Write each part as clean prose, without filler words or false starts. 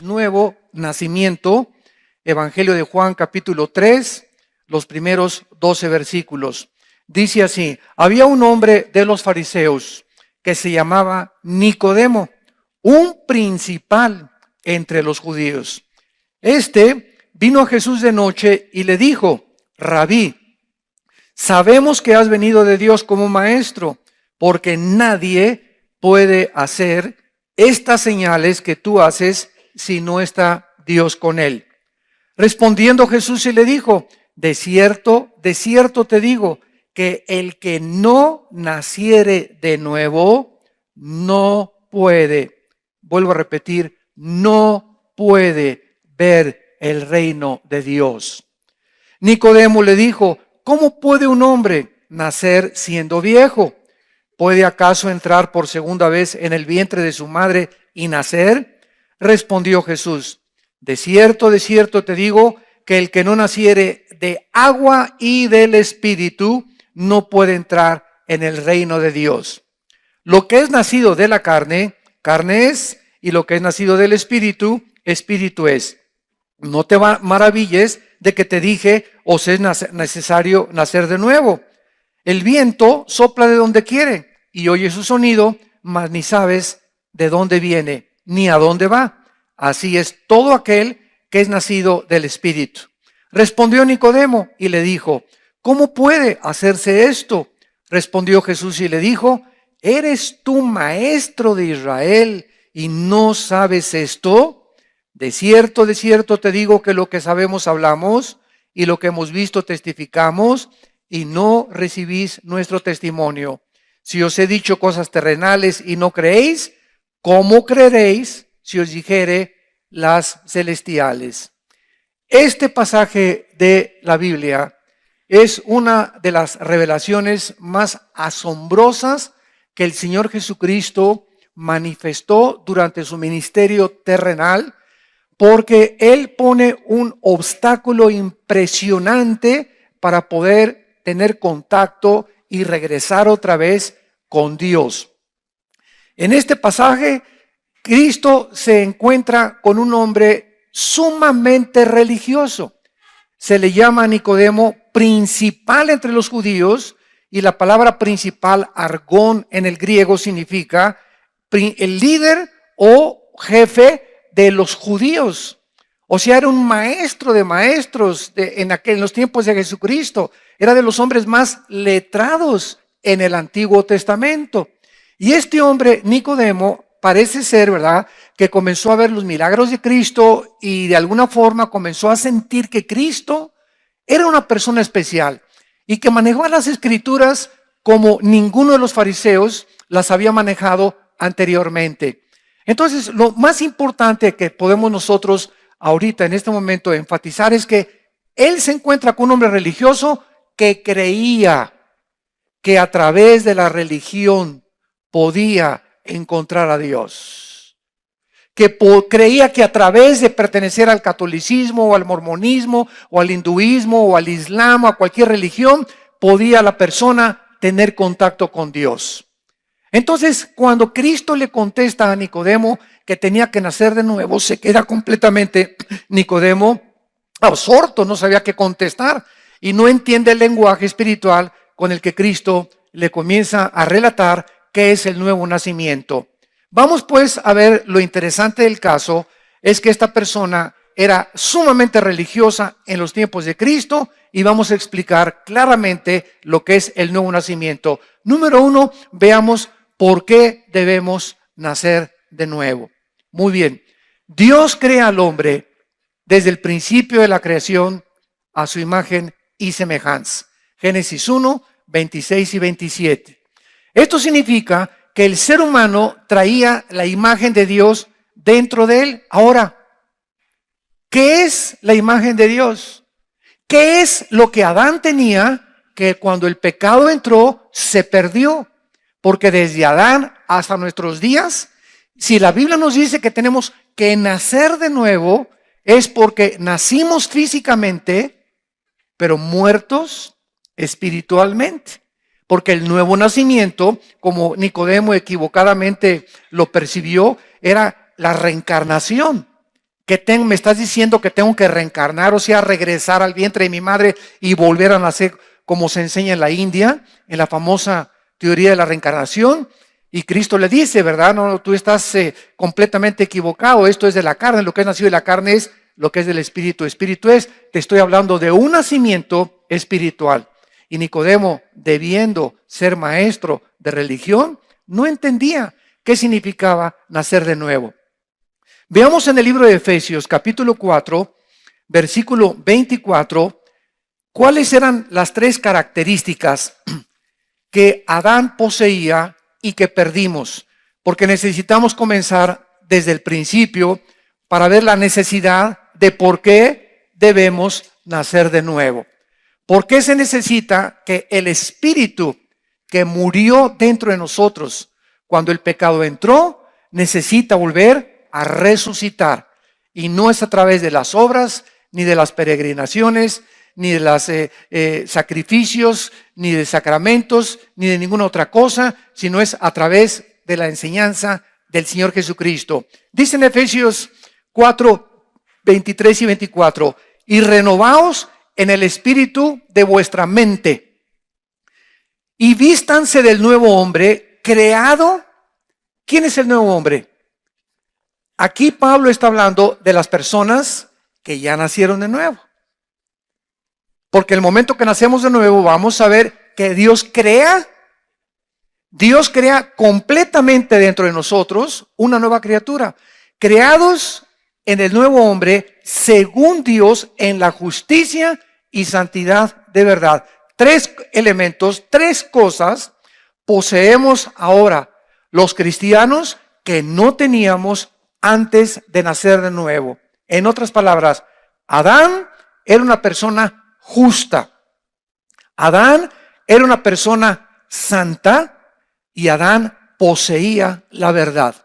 nuevo nacimiento. Evangelio de Juan, capítulo 3, los primeros 12 versículos. Dice así: había un hombre de los fariseos que se llamaba Nicodemo, un principal entre los judíos. Este vino a Jesús de noche y le dijo: Rabí, sabemos que has venido de Dios como maestro, porque nadie puede hacer estas señales que tú haces si no está Dios con él. Respondiendo Jesús y le dijo: de cierto te digo, que el que no naciere de nuevo no puede, vuelvo a repetir, no puede ver el reino de Dios. Nicodemo le dijo: ¿cómo puede un hombre nacer siendo viejo? ¿Puede acaso entrar por segunda vez en el vientre de su madre y nacer? Respondió Jesús: de cierto te digo, que el que no naciere de agua y del Espíritu no puede entrar en el reino de Dios. Lo que es nacido de la carne, carne es, y lo que es nacido del Espíritu, Espíritu es. No te maravilles de que te dije: os es necesario nacer de nuevo. El viento sopla de donde quiere y oye su sonido, mas ni sabes de dónde viene ni a dónde va. Así es todo aquel que es nacido del Espíritu. Respondió Nicodemo y le dijo: ¿cómo puede hacerse esto? Respondió Jesús y le dijo: ¿eres tú maestro de Israel y no sabes esto? De cierto te digo que lo que sabemos hablamos y lo que hemos visto testificamos, y no recibís nuestro testimonio. Si os he dicho cosas terrenales y no creéis, ¿cómo creeréis si os dijere las celestiales? Este pasaje de la Biblia es una de las revelaciones más asombrosas que el Señor Jesucristo manifestó durante su ministerio terrenal, porque Él pone un obstáculo impresionante para poder tener contacto y regresar otra vez con Dios. En este pasaje, Cristo se encuentra con un hombre sumamente religioso. Se le llama a Nicodemo principal entre los judíos, y la palabra principal, argón en el griego, significa el líder o jefe de los judíos. O sea, era un maestro de maestros en los tiempos de Jesucristo. Era de los hombres más letrados en el Antiguo Testamento. Y este hombre, Nicodemo, parece ser, ¿verdad?, que comenzó a ver los milagros de Cristo y de alguna forma comenzó a sentir que Cristo era una persona especial y que manejaba las Escrituras como ninguno de los fariseos las había manejado anteriormente. Entonces, lo más importante que podemos nosotros ahorita en este momento enfatizar es que él se encuentra con un hombre religioso que creía que a través de la religión podía encontrar a Dios, que creía que a través de pertenecer al catolicismo o al mormonismo o al hinduismo o al islam o a cualquier religión podía la persona tener contacto con Dios. Entonces, cuando Cristo le contesta a Nicodemo que tenía que nacer de nuevo, se queda completamente Nicodemo absorto, no sabía qué contestar y no entiende el lenguaje espiritual con el que Cristo le comienza a relatar qué es el nuevo nacimiento. Vamos pues a ver, lo interesante del caso es que esta persona era sumamente religiosa en los tiempos de Cristo, y vamos a explicar claramente lo que es el nuevo nacimiento. Número 1, veamos por qué debemos nacer de nuevo. Muy bien, Dios crea al hombre desde el principio de la creación a su imagen y semejanza. Génesis 1, 26 y 27. Esto significa que el ser humano traía la imagen de Dios dentro de él. Ahora, ¿qué es la imagen de Dios? ¿Qué es lo que Adán tenía que cuando el pecado entró se perdió? Porque desde Adán hasta nuestros días, si la Biblia nos dice que tenemos que nacer de nuevo, es porque nacimos físicamente, pero muertos espiritualmente. Porque el nuevo nacimiento, como Nicodemo equivocadamente lo percibió, era la reencarnación. me estás diciendo que tengo que reencarnar, o sea, regresar al vientre de mi madre y volver a nacer, como se enseña en la India, en la famosa teoría de la reencarnación. Y Cristo le dice, ¿verdad? No, tú estás completamente equivocado. Esto es de la carne. Lo que es nacido de la carne es lo que es del espíritu. Espíritu es, te estoy hablando de un nacimiento espiritual. Y Nicodemo, debiendo ser maestro de religión, no entendía qué significaba nacer de nuevo. Veamos en el libro de Efesios, capítulo 4, versículo 24, cuáles eran las tres características que Adán poseía y que perdimos, porque necesitamos comenzar desde el principio para ver la necesidad de por qué debemos nacer de nuevo. ¿Por qué se necesita que el espíritu que murió dentro de nosotros cuando el pecado entró, necesita volver a resucitar? Y no es a través de las obras, ni de las peregrinaciones, ni de los sacrificios, ni de sacramentos, ni de ninguna otra cosa, sino es a través de la enseñanza del Señor Jesucristo. Dice en Efesios 4, 23 y 24, y renovaos en el espíritu de vuestra mente, y vístanse del nuevo hombre creado. ¿Quién es el nuevo hombre? Aquí Pablo está hablando de las personas que ya nacieron de nuevo. Porque el momento que nacemos de nuevo vamos a ver que Dios crea completamente dentro de nosotros una nueva criatura. Creados en el nuevo hombre según Dios en la justicia y santidad de verdad. Tres elementos, tres cosas poseemos ahora los cristianos que no teníamos antes de nacer de nuevo. En otras palabras, Adán era una persona justa. Adán era una persona santa y Adán poseía la verdad.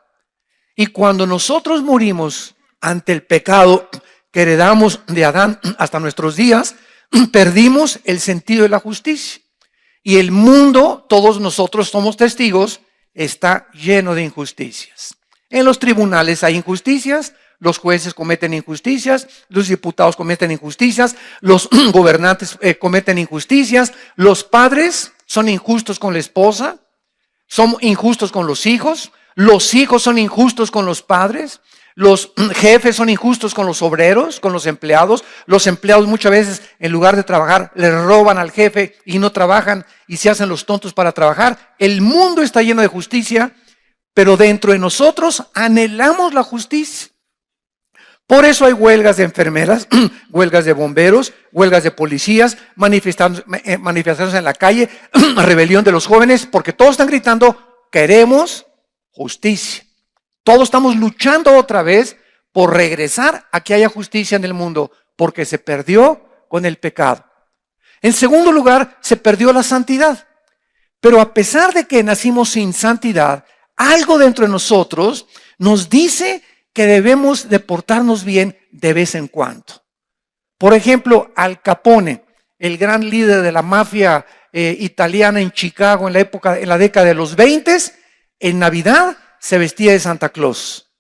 Y cuando nosotros morimos ante el pecado que heredamos de Adán hasta nuestros días, perdimos el sentido de la justicia. Y el mundo, todos nosotros somos testigos, está lleno de injusticias. En los tribunales hay injusticias, los jueces cometen injusticias, los diputados cometen injusticias, los gobernantes cometen injusticias, los padres son injustos con la esposa, son injustos con los hijos son injustos con los padres, los jefes son injustos con los obreros, con los empleados muchas veces en lugar de trabajar le roban al jefe y no trabajan y se hacen los tontos para trabajar. El mundo está lleno de justicia, pero dentro de nosotros anhelamos la justicia. Por eso hay huelgas de enfermeras, huelgas de bomberos, huelgas de policías, manifestaciones en la calle, rebelión de los jóvenes, porque todos están gritando, queremos justicia. Todos estamos luchando otra vez por regresar a que haya justicia en el mundo, porque se perdió con el pecado. En segundo lugar, se perdió la santidad. Pero a pesar de que nacimos sin santidad, algo dentro de nosotros nos dice que debemos de portarnos bien de vez en cuando. Por ejemplo, Al Capone, el gran líder de la mafia italiana en Chicago en la década de los 20, en Navidad se vestía de Santa Claus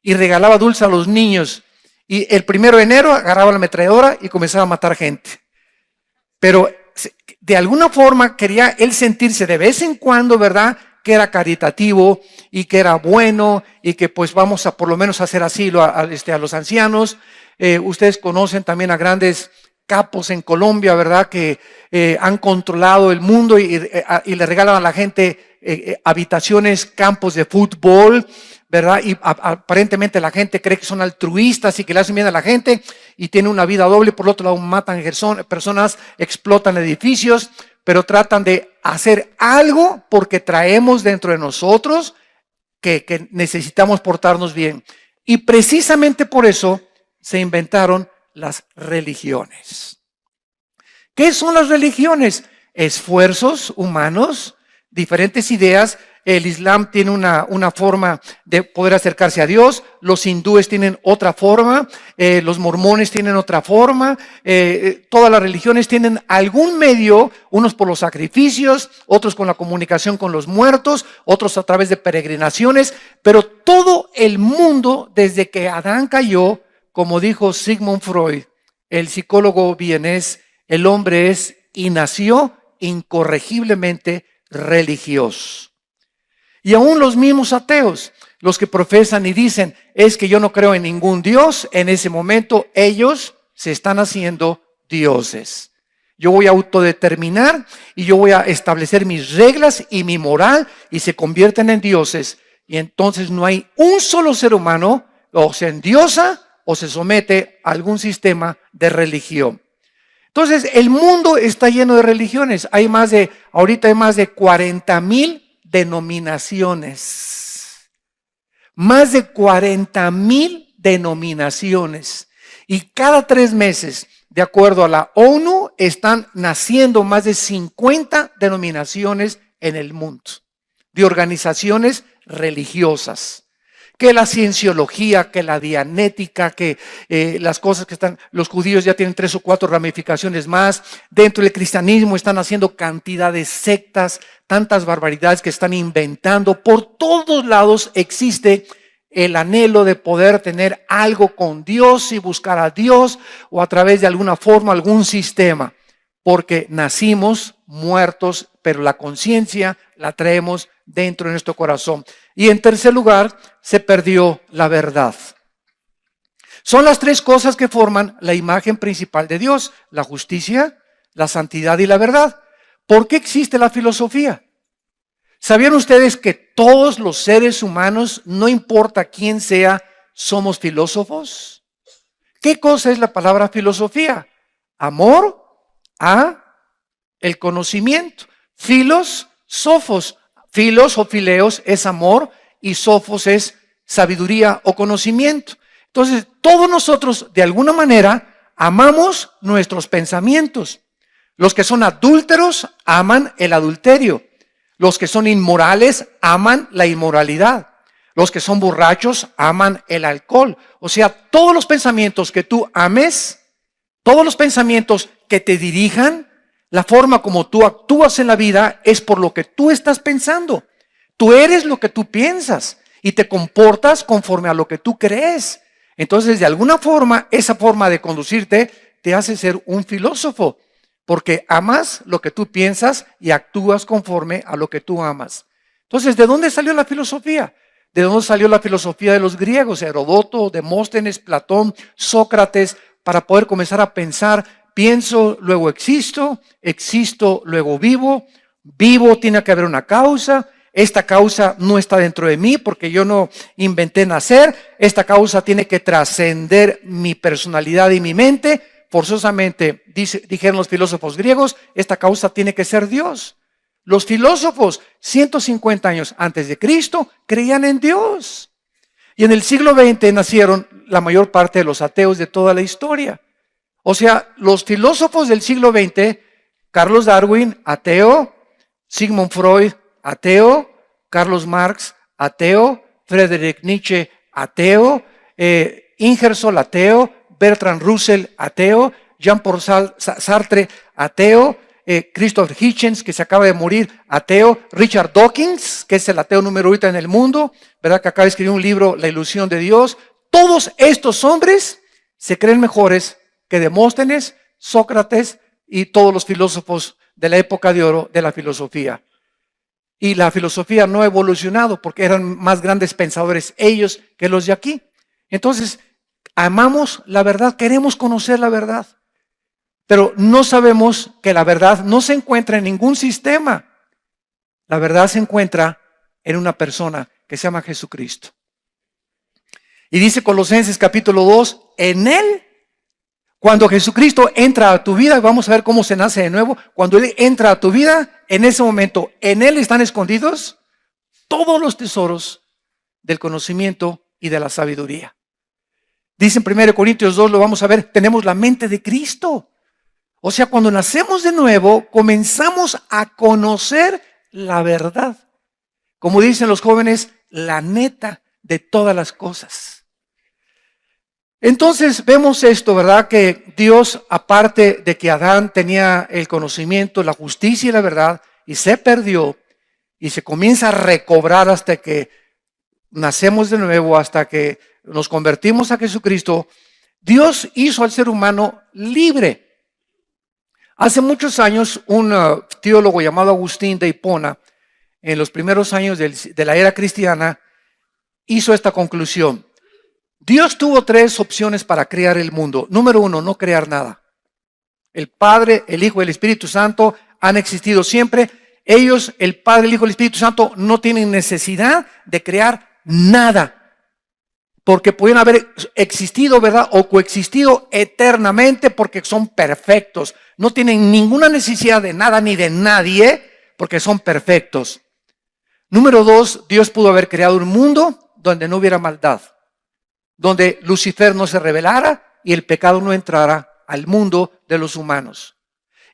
y regalaba dulce a los niños. Y el 1 de enero agarraba la ametralladora y comenzaba a matar gente. Pero de alguna forma quería él sentirse de vez en cuando, ¿verdad?, que era caritativo y que era bueno y que pues vamos a por lo menos hacer asilo a los ancianos. Ustedes conocen también a grandes capos en Colombia, ¿verdad?, que han controlado el mundo y le regalan a la gente habitaciones, campos de fútbol, ¿verdad? Y aparentemente la gente cree que son altruistas y que le hacen bien a la gente y tienen una vida doble. Por el otro lado, matan personas, explotan edificios, pero tratan de hacer algo porque traemos dentro de nosotros que necesitamos portarnos bien. Y precisamente por eso se inventaron las religiones. ¿Qué son las religiones? Esfuerzos humanos, diferentes ideas. El Islam tiene una forma de poder acercarse a Dios, los hindúes tienen otra forma, los mormones tienen otra forma, todas las religiones tienen algún medio, unos por los sacrificios, otros con la comunicación con los muertos, otros a través de peregrinaciones, pero todo el mundo desde que Adán cayó como dijo Sigmund Freud, el psicólogo vienés, el hombre es y nació incorregiblemente religioso. Y aún los mismos ateos, los que profesan y dicen, es que yo no creo en ningún Dios, en ese momento ellos se están haciendo dioses. Yo voy a autodeterminar y yo voy a establecer mis reglas y mi moral y se convierten en dioses. Y entonces no hay un solo ser humano, o se endiosa o se somete a algún sistema de religión. Entonces el mundo está lleno de religiones. Ahorita hay más de 40,000 denominaciones. Más de 40,000 denominaciones. Y cada 3 meses, de acuerdo a la ONU, están naciendo más de 50 denominaciones en el mundo, de organizaciones religiosas. Que la cienciología, que la dianética, que las cosas que están, los judíos ya tienen 3 o 4 ramificaciones más. Dentro del cristianismo están haciendo cantidad de sectas, tantas barbaridades que están inventando. Por todos lados existe el anhelo de poder tener algo con Dios y buscar a Dios o a través de alguna forma, algún sistema. Porque nacimos muertos, pero la conciencia la traemos dentro de nuestro corazón. Y en tercer lugar, se perdió la verdad. Son las 3 cosas que forman la imagen principal de Dios: la justicia, la santidad y la verdad. ¿Por qué existe la filosofía? ¿Sabían ustedes que todos los seres humanos, no importa quién sea, somos filósofos? ¿Qué cosa es la palabra filosofía? Amor a el conocimiento. Filos, sofos. Filos o fileos es amor y sofos es sabiduría o conocimiento. Entonces, todos nosotros de alguna manera amamos nuestros pensamientos. Los que son adúlteros aman el adulterio. Los que son inmorales aman la inmoralidad. Los que son borrachos aman el alcohol. O sea, todos los pensamientos que tú ames, todos los pensamientos que te dirijan, la forma como tú actúas en la vida es por lo que tú estás pensando. Tú eres lo que tú piensas y te comportas conforme a lo que tú crees. Entonces, de alguna forma, esa forma de conducirte te hace ser un filósofo, porque amas lo que tú piensas y actúas conforme a lo que tú amas. Entonces, ¿de dónde salió la filosofía? ¿De dónde salió la filosofía de los griegos? Heródoto, Demóstenes, Platón, Sócrates, para poder comenzar a pensar: pienso, luego existo, existo, luego vivo, vivo, tiene que haber una causa, esta causa no está dentro de mí porque yo no inventé nacer, esta causa tiene que trascender mi personalidad y mi mente, forzosamente, dijeron los filósofos griegos, esta causa tiene que ser Dios. Los filósofos, 150 años antes de Cristo, creían en Dios. Y en el siglo XX nacieron la mayor parte de los ateos de toda la historia. O sea, los filósofos del siglo XX, Carlos Darwin, ateo; Sigmund Freud, ateo; Carlos Marx, ateo; Friedrich Nietzsche, ateo; Ingersoll, ateo; Bertrand Russell, ateo; Jean-Paul Sartre, ateo; Christopher Hitchens, que se acaba de morir, ateo; Richard Dawkins, que es el ateo número 1 en el mundo, ¿verdad? Que acaba de escribir un libro, La ilusión de Dios. Todos estos hombres se creen mejores que Demóstenes, Sócrates y todos los filósofos de la época de oro de la filosofía. Y la filosofía no ha evolucionado porque eran más grandes pensadores ellos que los de aquí. Entonces, amamos la verdad, queremos conocer la verdad, pero no sabemos que la verdad no se encuentra en ningún sistema. La verdad se encuentra en una persona que se llama Jesucristo. Y dice Colosenses capítulo 2, en Él, cuando Jesucristo entra a tu vida, vamos a ver cómo se nace de nuevo. Cuando Él entra a tu vida, en ese momento, en Él están escondidos todos los tesoros del conocimiento y de la sabiduría. Dice en 1 Corintios 2, lo vamos a ver, tenemos la mente de Cristo. O sea, cuando nacemos de nuevo, comenzamos a conocer la verdad. Como dicen los jóvenes, la neta de todas las cosas. Entonces vemos esto, ¿verdad? Que Dios, aparte de que Adán tenía el conocimiento, la justicia y la verdad, y se perdió, y se comienza a recobrar hasta que nacemos de nuevo, hasta que nos convertimos a Jesucristo, Dios hizo al ser humano libre. Hace muchos años, un teólogo llamado Agustín de Hipona, en los primeros años de la era cristiana, hizo esta conclusión. Dios tuvo tres opciones para crear el mundo. Número uno, no crear nada. El Padre, el Hijo y el Espíritu Santo han existido siempre. Ellos, el Padre, el Hijo y el Espíritu Santo, no tienen necesidad de crear nada. Porque pueden haber existido, ¿verdad? O coexistido eternamente porque son perfectos. No tienen ninguna necesidad de nada ni de nadie porque son perfectos. Número dos, Dios pudo haber creado un mundo donde no hubiera maldad. Donde Lucifer no se rebelara y el pecado no entrara al mundo de los humanos.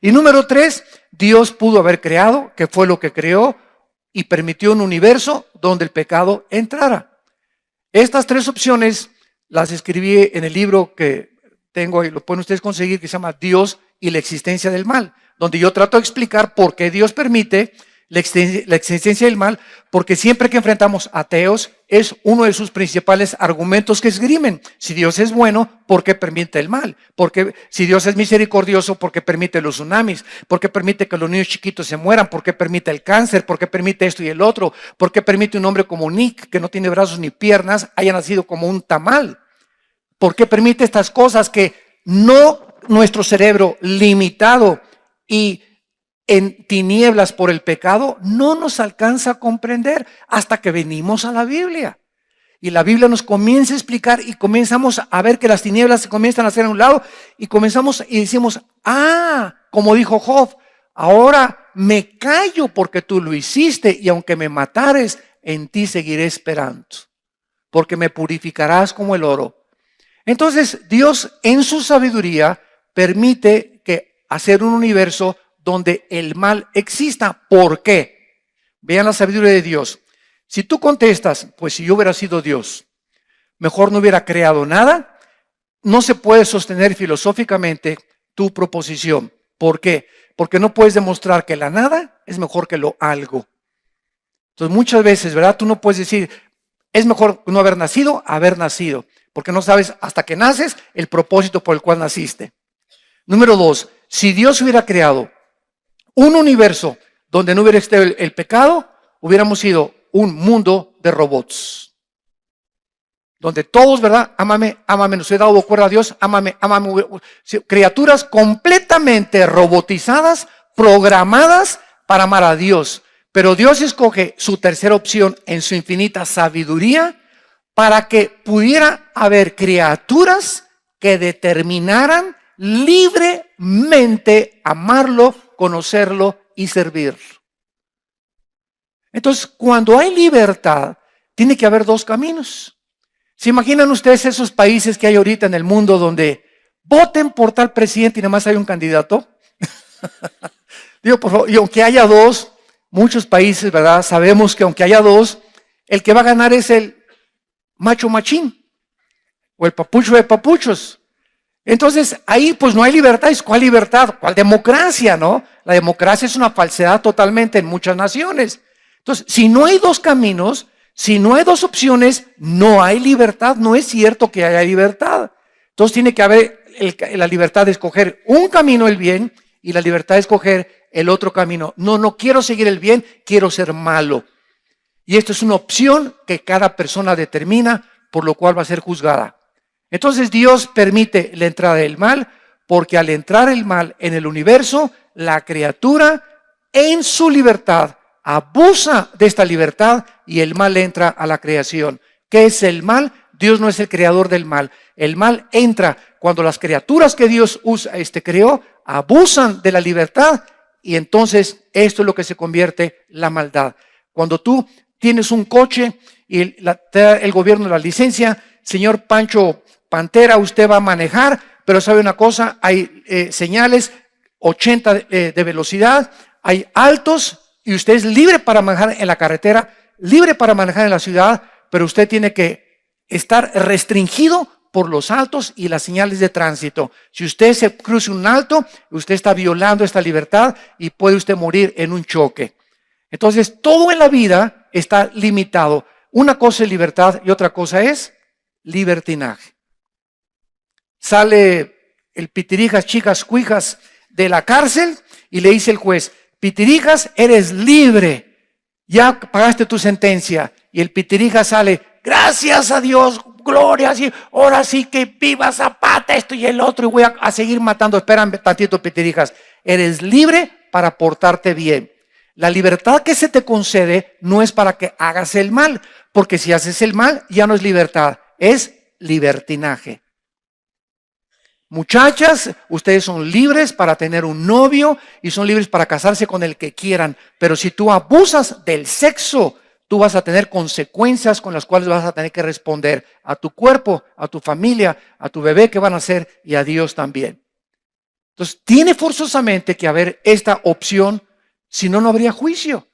Y número tres, Dios pudo haber creado, que fue lo que creó, y permitió un universo donde el pecado entrara. Estas tres opciones las escribí en el libro que tengo, y lo pueden ustedes conseguir, que se llama Dios y la existencia del mal, donde yo trato de explicar por qué Dios permite la existencia del mal, porque siempre que enfrentamos ateos, es uno de sus principales argumentos que esgrimen. Si Dios es bueno, ¿por qué permite el mal? Porque si Dios es misericordioso, ¿por qué permite los tsunamis? ¿Por qué permite que los niños chiquitos se mueran? ¿Por qué permite el cáncer? ¿Por qué permite esto y el otro? ¿Por qué permite un hombre como Nick, que no tiene brazos ni piernas, haya nacido como un tamal? ¿Por qué permite estas cosas que no nuestro cerebro limitado y en tinieblas por el pecado no nos alcanza a comprender hasta que venimos a la Biblia? Y la Biblia nos comienza a explicar y comenzamos a ver que las tinieblas se comienzan a hacer a un lado y comenzamos y decimos, como dijo Job, ahora me callo porque tú lo hiciste y aunque me matares, en ti seguiré esperando, porque me purificarás como el oro. Entonces Dios en su sabiduría permite que hacer un universo donde el mal exista. ¿Por qué? Vean la sabiduría de Dios. Si tú contestas, pues si yo hubiera sido Dios, mejor no hubiera creado nada, no se puede sostener filosóficamente tu proposición. ¿Por qué? Porque no puedes demostrar que la nada es mejor que lo algo. Entonces muchas veces, ¿verdad? Tú no puedes decir, es mejor no haber nacido, haber nacido, porque no sabes hasta que naces el propósito por el cual naciste. Número dos, si Dios hubiera creado un universo donde no hubiera estado el pecado, hubiéramos sido un mundo de robots. Donde todos, ¿verdad? Ámame, ámame, nos he dado cuerda a Dios, ámame, ámame. Criaturas completamente robotizadas, programadas para amar a Dios. Pero Dios escoge su tercera opción en su infinita sabiduría para que pudiera haber criaturas que determinaran libremente amarlo, conocerlo y servir. Entonces, cuando hay libertad, tiene que haber dos caminos. ¿Se imaginan ustedes esos países que hay ahorita en el mundo donde voten por tal presidente y nada más hay un candidato? Digo, por favor, y aunque haya dos, muchos países, ¿verdad? Sabemos que aunque haya dos, el que va a ganar es el macho machín o el papucho de papuchos. Entonces, ahí pues no hay libertad. ¿Cuál libertad? ¿Cuál democracia, no? La democracia es una falsedad totalmente en muchas naciones. Entonces, si no hay dos caminos, si no hay dos opciones, no hay libertad. No es cierto que haya libertad. Entonces tiene que haber la libertad de escoger un camino, el bien, y la libertad de escoger el otro camino. No quiero seguir el bien, quiero ser malo. Y esto es una opción que cada persona determina, por lo cual va a ser juzgada. Entonces Dios permite la entrada del mal, porque al entrar el mal en el universo, la criatura en su libertad abusa de esta libertad y el mal entra a la creación. ¿Qué es el mal? Dios no es el creador del mal. El mal entra cuando las criaturas que Dios creó abusan de la libertad y entonces esto es lo que se convierte la maldad. Cuando tú tienes un coche y te da el gobierno la licencia, señor Pancho Pantera, usted va a manejar, pero sabe una cosa, hay señales 80 de velocidad, hay altos y usted es libre para manejar en la carretera, libre para manejar en la ciudad, pero usted tiene que estar restringido por los altos y las señales de tránsito. Si usted se cruza un alto, usted está violando esta libertad y puede usted morir en un choque. Entonces, todo en la vida está limitado. Una cosa es libertad y otra cosa es libertinaje. Sale el Pitirijas Chicas Cuijas de la cárcel y le dice el juez, Pitirijas, eres libre, ya pagaste tu sentencia. Y el Pitirijas sale, gracias a Dios, gloria, sí, ahora sí que viva Zapata, esto y el otro, y voy a seguir matando. Espérame tantito, Pitirijas, eres libre para portarte bien. La libertad que se te concede no es para que hagas el mal, porque si haces el mal ya no es libertad, es libertinaje. Muchachas, ustedes son libres para tener un novio y son libres para casarse con el que quieran, pero si tú abusas del sexo, tú vas a tener consecuencias con las cuales vas a tener que responder a tu cuerpo, a tu familia, a tu bebé que van a nacer y a Dios también. Entonces, tiene forzosamente que haber esta opción, si no, no habría juicio.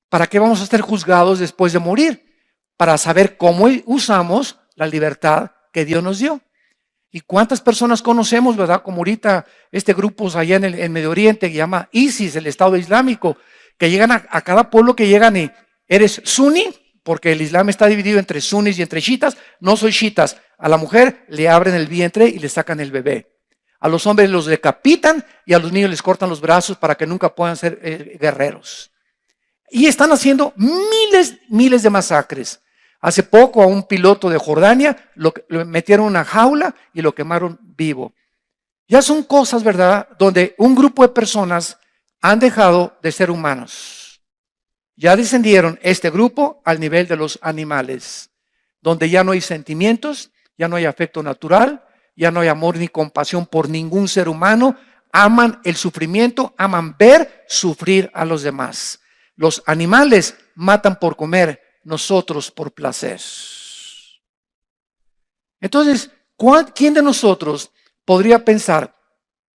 ¿Para qué vamos a ser juzgados después de morir? Para saber cómo usamos la libertad que Dios nos dio. ¿Y cuántas personas conocemos, verdad? Como ahorita este grupo allá en el Medio Oriente que llama ISIS, el Estado Islámico, que llegan a cada pueblo que llegan y eres suní, porque el Islam está dividido entre sunis y entre chiitas. No soy chiitas. A la mujer le abren el vientre y le sacan el bebé. A los hombres los decapitan y a los niños les cortan los brazos para que nunca puedan ser guerreros. Y están haciendo miles de masacres. Hace poco a un piloto de Jordania lo metieron en una jaula y lo quemaron vivo. Ya son cosas, ¿verdad?, donde un grupo de personas han dejado de ser humanos. Ya descendieron este grupo al nivel de los animales, donde ya no hay sentimientos, ya no hay afecto natural, ya no hay amor ni compasión por ningún ser humano. Aman el sufrimiento, aman ver sufrir a los demás. Los animales matan por comer, nosotros por placer. Entonces, ¿quién de nosotros podría pensar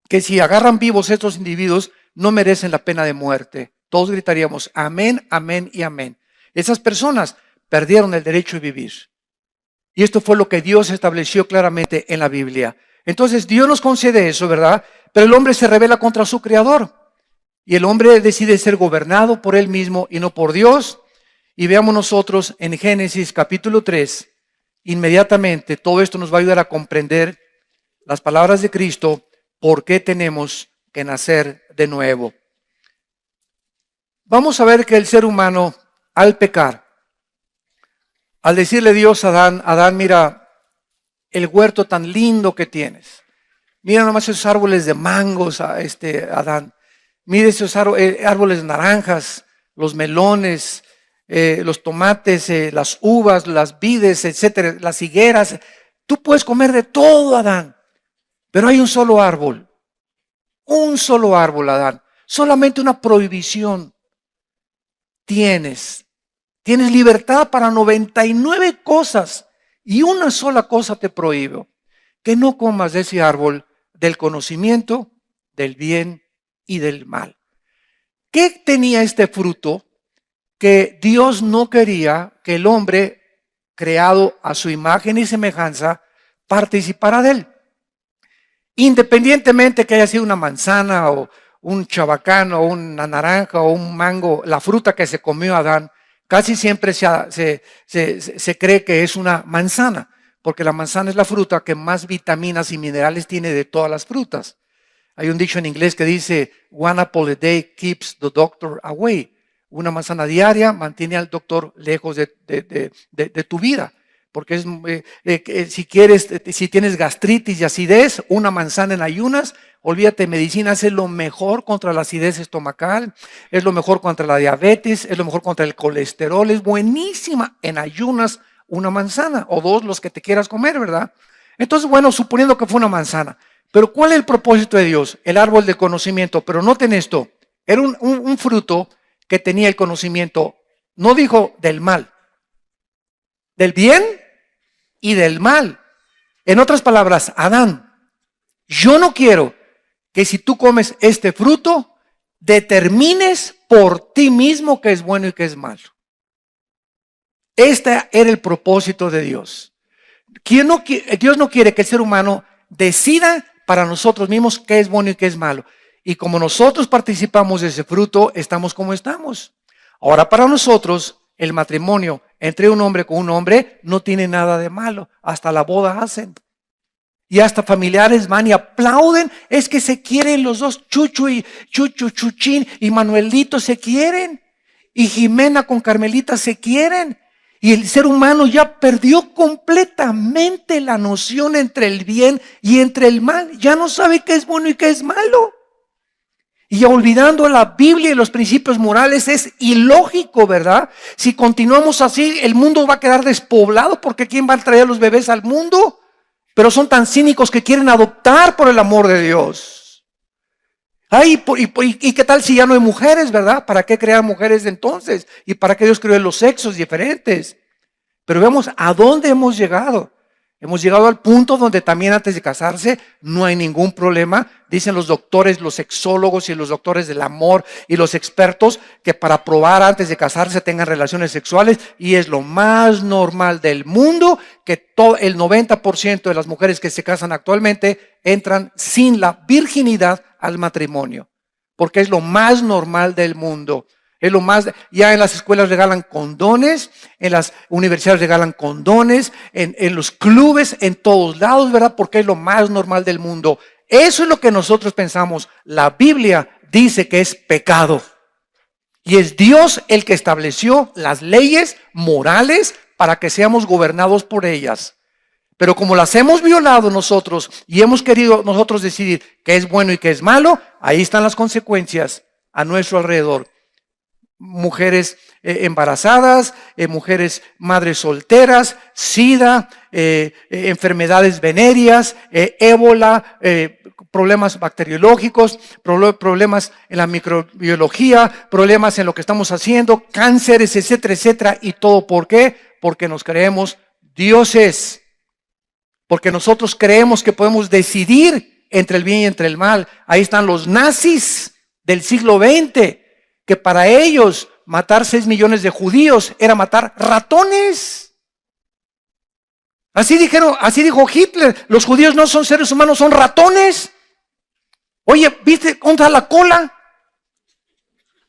que si agarran vivos estos individuos no merecen la pena de muerte? Todos gritaríamos amén, amén y amén. Esas personas perdieron el derecho de vivir. Y esto fue lo que Dios estableció claramente en la Biblia. Entonces Dios nos concede eso, ¿verdad? Pero el hombre se rebela contra su creador. Y el hombre decide ser gobernado por él mismo y no por Dios. Y veamos nosotros en Génesis capítulo 3, inmediatamente todo esto nos va a ayudar a comprender las palabras de Cristo, por qué tenemos que nacer de nuevo. Vamos a ver que el ser humano, al pecar, al decirle Dios a Adán, Adán, mira el huerto tan lindo que tienes. Mira nomás esos árboles de mangos, Adán. Mira esos árboles de naranjas, los melones, los tomates, las uvas, las vides, etcétera, las higueras. Tú puedes comer de todo, Adán. Pero hay un solo árbol, Adán. Solamente una prohibición tienes. Tienes libertad para 99 cosas y una sola cosa te prohíbo, que no comas de ese árbol del conocimiento, del bien y del mal. ¿Qué tenía este fruto que Dios no quería que el hombre, creado a su imagen y semejanza, participara de él? Independientemente que haya sido una manzana o un chabacán o una naranja o un mango, la fruta que se comió Adán, casi siempre se cree que es una manzana, porque la manzana es la fruta que más vitaminas y minerales tiene de todas las frutas. Hay un dicho en inglés que dice, one apple a day keeps the doctor away. Una manzana diaria mantiene al doctor lejos de tu vida. Porque si tienes gastritis y acidez, una manzana en ayunas, olvídate, medicina es lo mejor contra la acidez estomacal, es lo mejor contra la diabetes, es lo mejor contra el colesterol, es buenísima en ayunas una manzana o dos, los que te quieras comer, ¿verdad? Entonces, bueno, suponiendo que fue una manzana, pero ¿cuál es el propósito de Dios? El árbol del conocimiento, pero noten esto, era un fruto que tenía el conocimiento, no dijo del mal, del bien y del mal. En otras palabras, Adán, yo no quiero que si tú comes este fruto, determines por ti mismo qué es bueno y qué es malo. Este era el propósito de Dios. Dios no quiere que el ser humano decida para nosotros mismos qué es bueno y qué es malo. Y como nosotros participamos de ese fruto, estamos como estamos. Ahora, para nosotros, el matrimonio entre un hombre con un hombre no tiene nada de malo. Hasta la boda hacen. Y hasta familiares van y aplauden. Es que se quieren los dos, Chuchín y Manuelito se quieren. Y Jimena con Carmelita se quieren. Y el ser humano ya perdió completamente la noción entre el bien y entre el mal. Ya no sabe qué es bueno y qué es malo. Y olvidando la Biblia y los principios morales es ilógico, ¿verdad? Si continuamos así, el mundo va a quedar despoblado, porque ¿quién va a traer a los bebés al mundo? Pero son tan cínicos que quieren adoptar por el amor de Dios. Ay, ¿y qué tal si ya no hay mujeres, verdad? ¿Para qué crear mujeres entonces? ¿Y para qué Dios creó los sexos diferentes? Pero vemos a dónde hemos llegado. Hemos llegado al punto donde también antes de casarse no hay ningún problema. Dicen los doctores, los sexólogos y los doctores del amor y los expertos que para probar antes de casarse tengan relaciones sexuales, y es lo más normal del mundo que el 90% de las mujeres que se casan actualmente entran sin la virginidad al matrimonio, porque es lo más normal del mundo. Es lo más, ya en las escuelas regalan condones, en las universidades regalan condones, en los clubes, en todos lados, ¿verdad? Porque es lo más normal del mundo. Eso es lo que nosotros pensamos. La Biblia dice que es pecado. Y es Dios el que estableció las leyes morales para que seamos gobernados por ellas. Pero como las hemos violado nosotros y hemos querido nosotros decidir qué es bueno y qué es malo, ahí están las consecuencias a nuestro alrededor. Mujeres embarazadas, mujeres madres solteras, SIDA, enfermedades venéreas, ébola, problemas bacteriológicos, problemas en la microbiología, problemas en lo que estamos haciendo, cánceres, etcétera, etcétera. ¿Y todo por qué? Porque nos creemos dioses. Porque nosotros creemos que podemos decidir entre el bien y entre el mal. Ahí están los nazis del siglo XX. Que para ellos matar 6 millones de judíos era matar ratones. Así dijo Hitler, los judíos no son seres humanos, son ratones. Oye, ¿viste contra la cola?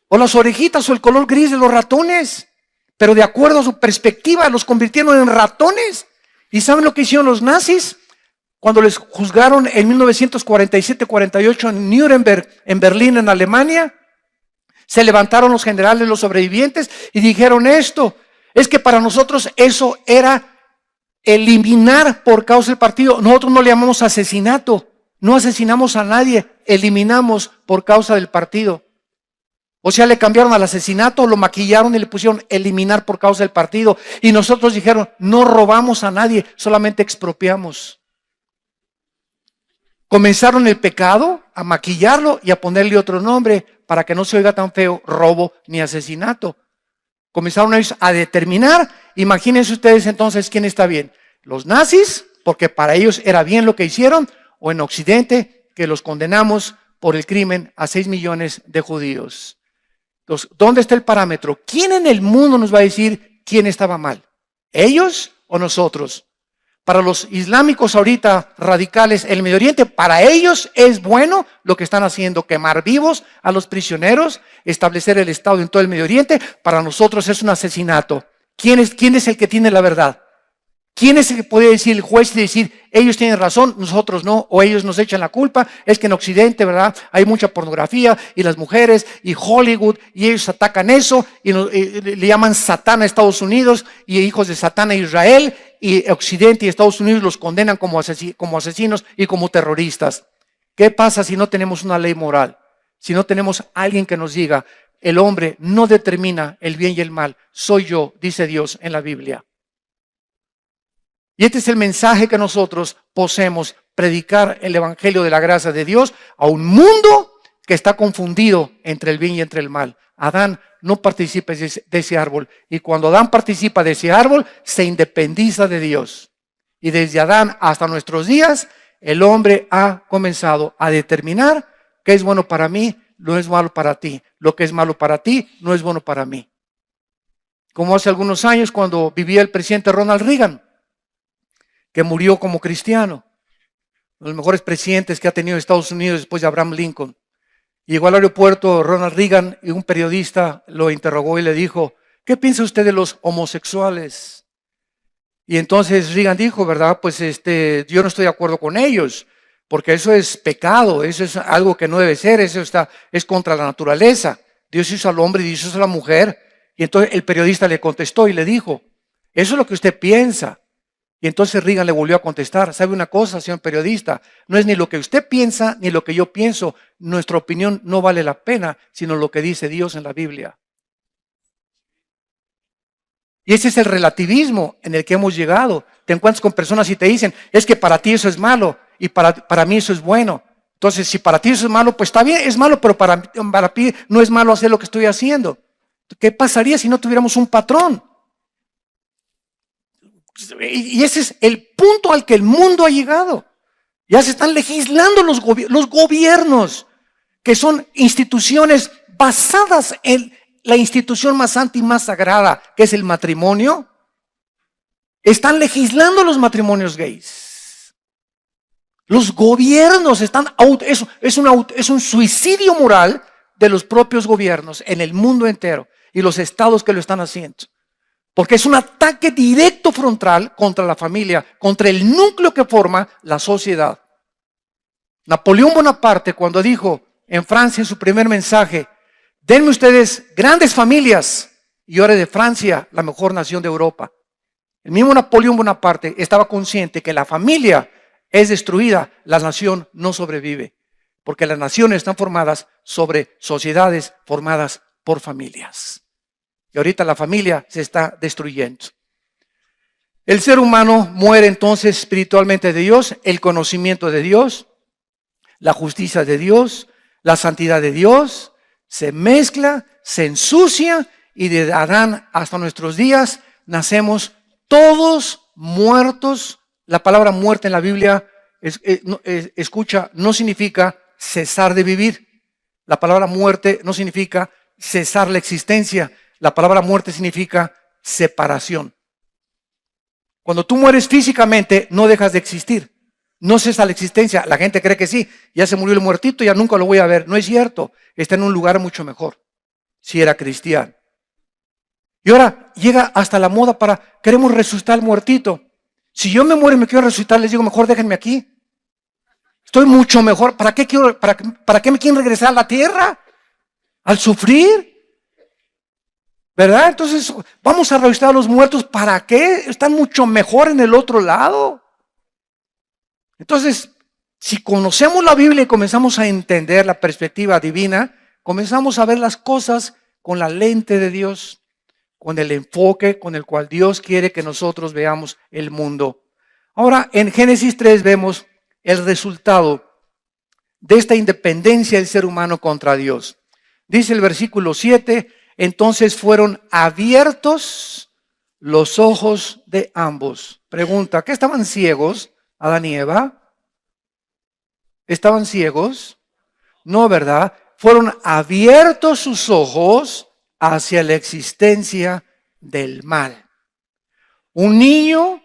O las orejitas o el color gris de los ratones. Pero de acuerdo a su perspectiva los convirtieron en ratones. ¿Y saben lo que hicieron los nazis? Cuando les juzgaron en 1947-48 en Nuremberg, en Berlín, en Alemania. Se levantaron los generales, los sobrevivientes, y dijeron esto: es que para nosotros eso era eliminar por causa del partido. Nosotros no le llamamos asesinato, no asesinamos a nadie, eliminamos por causa del partido. O sea, le cambiaron al asesinato, lo maquillaron y le pusieron eliminar por causa del partido. Y nosotros dijeron, no robamos a nadie, solamente expropiamos. Comenzaron el pecado a maquillarlo y a ponerle otro nombre para que no se oiga tan feo, robo ni asesinato. Comenzaron ellos a determinar. Imagínense ustedes entonces quién está bien. Los nazis, porque para ellos era bien lo que hicieron, o en Occidente, que los condenamos por el crimen a 6 millones de judíos. Entonces, ¿dónde está el parámetro? ¿Quién en el mundo nos va a decir quién estaba mal? ¿Ellos o nosotros? Para los islámicos ahorita radicales en el Medio Oriente, para ellos es bueno lo que están haciendo, quemar vivos a los prisioneros, establecer el Estado en todo el Medio Oriente. Para nosotros es un asesinato. ¿Quién es el que tiene la verdad? ¿Quién es el que puede decir el juez y decir, ellos tienen razón, nosotros no, o ellos nos echan la culpa? Es que en Occidente, ¿verdad? Hay mucha pornografía y las mujeres y Hollywood, y ellos atacan eso y le llaman Satán a Estados Unidos y hijos de Satán a Israel, y Occidente y Estados Unidos los condenan como asesinos y como terroristas. ¿Qué pasa si no tenemos una ley moral? Si no tenemos alguien que nos diga, el hombre no determina el bien y el mal, soy yo, dice Dios en la Biblia. Y este es el mensaje que nosotros poseemos, predicar el evangelio de la gracia de Dios a un mundo que está confundido entre el bien y entre el mal. Adán, no participes de ese árbol. Y cuando Adán participa de ese árbol, se independiza de Dios. Y desde Adán hasta nuestros días, el hombre ha comenzado a determinar qué es bueno para mí, no es malo para ti. Lo que es malo para ti, no es bueno para mí. Como hace algunos años cuando vivía el presidente Ronald Reagan, que murió como cristiano, uno de los mejores presidentes que ha tenido Estados Unidos después de Abraham Lincoln. Llegó al aeropuerto Ronald Reagan y un periodista lo interrogó y le dijo, ¿qué piensa usted de los homosexuales? Y entonces Reagan dijo, ¿verdad? Pues yo no estoy de acuerdo con ellos, porque eso es pecado, eso es algo que no debe ser, es contra la naturaleza. Dios hizo al hombre y Dios hizo a la mujer. Y entonces el periodista le contestó y le dijo, eso es lo que usted piensa. Y entonces Reagan le volvió a contestar, ¿sabe una cosa, señor periodista? No es ni lo que usted piensa ni lo que yo pienso. Nuestra opinión no vale la pena, sino lo que dice Dios en la Biblia. Y ese es el relativismo en el que hemos llegado. Te encuentras con personas y te dicen, es que para ti eso es malo y para mí eso es bueno. Entonces, si para ti eso es malo, pues está bien, es malo, pero para ti no es malo hacer lo que estoy haciendo. ¿Qué pasaría si no tuviéramos un patrón? Y ese es el punto al que el mundo ha llegado. Ya se están legislando los gobiernos, que son instituciones basadas en la institución más santa y más sagrada, que es el matrimonio. Están legislando los matrimonios gays. Los gobiernos están, es un suicidio moral de los propios gobiernos en el mundo entero y los estados que lo están haciendo. Porque es un ataque directo frontal contra la familia, contra el núcleo que forma la sociedad. Napoleón Bonaparte, cuando dijo en Francia en su primer mensaje, denme ustedes grandes familias y yo haré de Francia la mejor nación de Europa. El mismo Napoleón Bonaparte estaba consciente que la familia es destruida, la nación no sobrevive. Porque las naciones están formadas sobre sociedades formadas por familias. Y ahorita la familia se está destruyendo. El ser humano muere entonces espiritualmente de Dios, el conocimiento de Dios, la justicia de Dios, la santidad de Dios, se mezcla, se ensucia y de Adán hasta nuestros días nacemos todos muertos. La palabra muerte en la Biblia, escucha, no significa cesar de vivir. La palabra muerte no significa cesar la existencia. La palabra muerte significa separación. Cuando tú mueres físicamente, no dejas de existir. No cesa la existencia. La gente cree que sí. Ya se murió el muertito, ya nunca lo voy a ver. No es cierto. Está en un lugar mucho mejor. Si era cristiano. Y ahora llega hasta la moda queremos resucitar al muertito. Si yo me muero y me quiero resucitar, les digo, mejor déjenme aquí. Estoy mucho mejor. ¿Para qué me quieren regresar a la tierra? ¿Al sufrir? ¿Verdad? Entonces, vamos a resucitar a los muertos. ¿Para qué? Están mucho mejor en el otro lado. Entonces, si conocemos la Biblia y comenzamos a entender la perspectiva divina, comenzamos a ver las cosas con la lente de Dios, con el enfoque con el cual Dios quiere que nosotros veamos el mundo. Ahora, en Génesis 3 vemos el resultado de esta independencia del ser humano contra Dios. Dice el versículo 7, entonces fueron abiertos los ojos de ambos. Pregunta, ¿qué estaban ciegos, Adán y Eva? ¿Estaban ciegos? No, ¿verdad? Fueron abiertos sus ojos hacia la existencia del mal. Un niño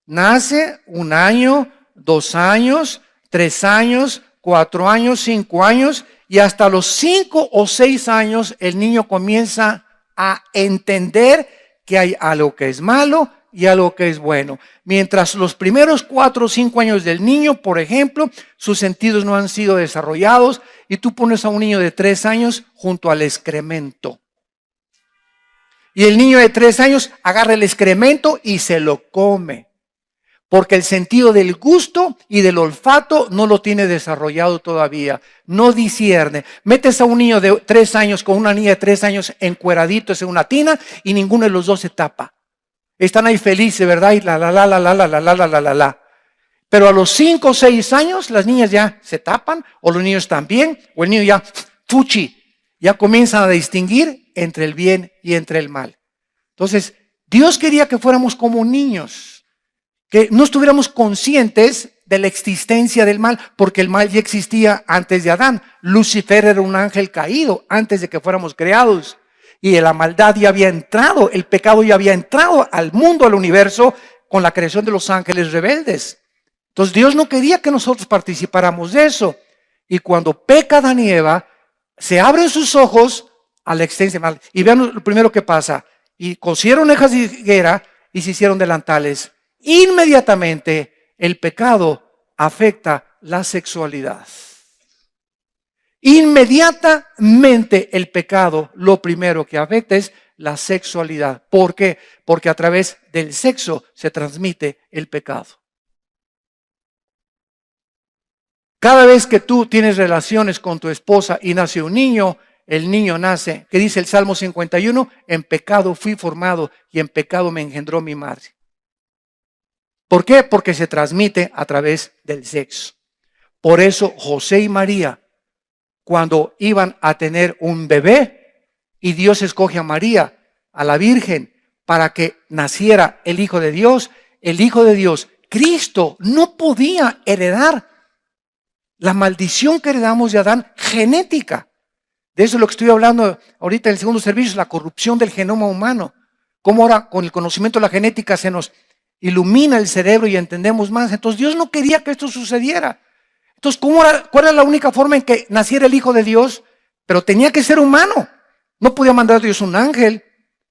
nace 1 año, 2 años, 3 años, 4 años, 5 años y hasta los 5 o 6 años el niño comienza a entender que hay algo que es malo y algo que es bueno. Mientras los primeros 4 o 5 años del niño, por ejemplo, sus sentidos no han sido desarrollados y tú pones a un niño de 3 años junto al excremento. Y el niño de 3 años agarra el excremento y se lo come. Porque el sentido del gusto y del olfato no lo tiene desarrollado todavía. No discierne. Metes a un niño de 3 años con una niña de 3 años encueraditos en una tina y ninguno de los dos se tapa. Están ahí felices, ¿verdad? Y la. Pero a los 5 o 6 años las niñas ya se tapan o los niños también o el niño ya fuchi. Ya comienzan a distinguir entre el bien y entre el mal. Entonces, Dios quería que fuéramos como niños. Que no estuviéramos conscientes de la existencia del mal, porque el mal ya existía antes de Adán. Lucifer era un ángel caído antes de que fuéramos creados. Y la maldad ya había entrado, el pecado ya había entrado al mundo, al universo, con la creación de los ángeles rebeldes. Entonces Dios no quería que nosotros participáramos de eso. Y cuando peca Adán y Eva, se abren sus ojos a la existencia del mal. Y vean lo primero que pasa. Y cosieron hojas de higuera y se hicieron delantales. inmediatamente el pecado afecta la sexualidad. Inmediatamente el pecado lo primero que afecta es la sexualidad. ¿Por qué? Porque a través del sexo se transmite el pecado. Cada vez que tú tienes relaciones con tu esposa y nace un niño, el niño nace, ¿qué dice el Salmo 51? En pecado fui formado y en pecado me engendró mi madre. ¿Por qué? Porque se transmite a través del sexo. Por eso José y María, cuando iban a tener un bebé, y Dios escoge a María, a la Virgen, para que naciera el Hijo de Dios, Cristo, no podía heredar la maldición que heredamos de Adán genética. De eso es lo que estoy hablando ahorita en el segundo servicio, la corrupción del genoma humano. Cómo ahora con el conocimiento de la genética se nos ilumina el cerebro y entendemos más. Entonces Dios no quería que esto sucediera. Entonces, ¿cuál era la única forma en que naciera el Hijo de Dios? Pero tenía que ser humano. No podía mandar a Dios un ángel,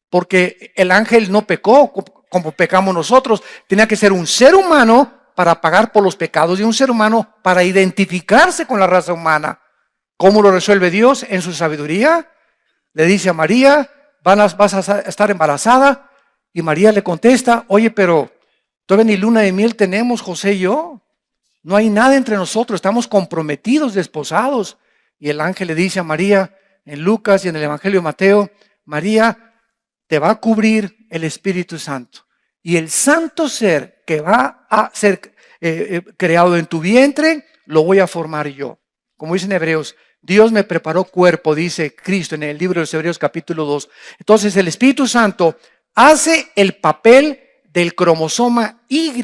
porque el ángel no pecó como pecamos nosotros. Tenía que ser un ser humano para pagar por los pecados de un ser humano, para identificarse con la raza humana. ¿Cómo lo resuelve Dios? En su sabiduría. Le dice a María, vas a estar embarazada. Y María le contesta, oye, pero todavía ni luna de miel tenemos, José y yo. No hay nada entre nosotros, estamos comprometidos, desposados. Y el ángel le dice a María, en Lucas y en el Evangelio de Mateo, María, te va a cubrir el Espíritu Santo. Y el santo ser que va a ser creado en tu vientre, lo voy a formar yo. Como dicen Hebreos, Dios me preparó cuerpo, dice Cristo en el libro de los Hebreos capítulo 2. Entonces el Espíritu Santo hace el papel del cromosoma Y,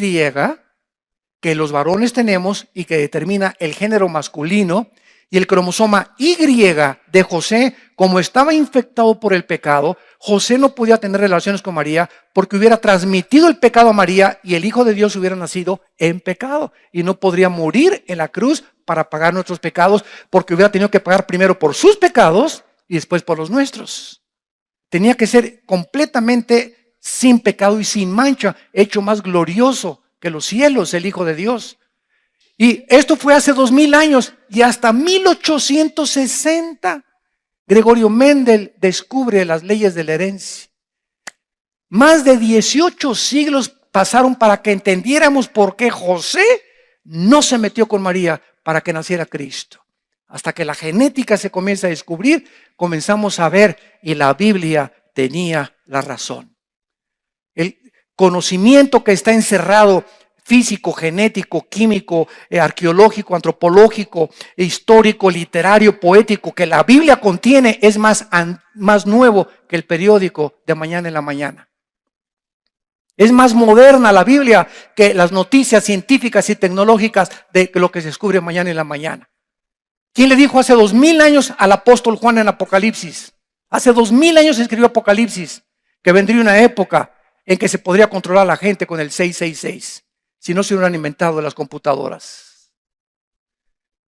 que los varones tenemos y que determina el género masculino, y el cromosoma Y de José, como estaba infectado por el pecado, José no podía tener relaciones con María porque hubiera transmitido el pecado a María y el Hijo de Dios hubiera nacido en pecado y no podría morir en la cruz para pagar nuestros pecados porque hubiera tenido que pagar primero por sus pecados y después por los nuestros. Tenía que ser completamente sin pecado y sin mancha, hecho más glorioso que los cielos, el Hijo de Dios. Y esto fue hace 2000 años y hasta 1860 Gregorio Mendel descubre las leyes de la herencia. Más de 18 siglos pasaron para que entendiéramos por qué José no se metió con María para que naciera Cristo. Hasta que la genética se comienza a descubrir, comenzamos a ver y la Biblia tenía la razón. El conocimiento que está encerrado, físico, genético, químico, arqueológico, antropológico, histórico, literario, poético, que la Biblia contiene, es más nuevo que el periódico de mañana en la mañana. Es más moderna la Biblia que las noticias científicas y tecnológicas de lo que se descubre mañana en la mañana. ¿Quién le dijo hace 2000 años al apóstol Juan en Apocalipsis? Hace 2000 años escribió Apocalipsis, que vendría una época en que se podría controlar a la gente con el 666, si no se hubieran inventado las computadoras.